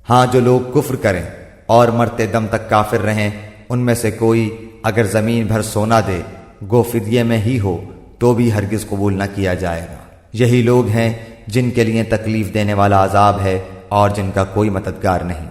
हाँ, जो लोग कुफ्र करें और मरते दम तक काफिर रहें, उनमें से कोई अगर जमीन भर सोना दे गो फिदिये में ही हो तो भी हरगिज कबूल न किया जाएगा। यही लोग हैं जिनके लिए तकलीफ देने वाला अजाब है और जिनका कोई मददगार नहीं।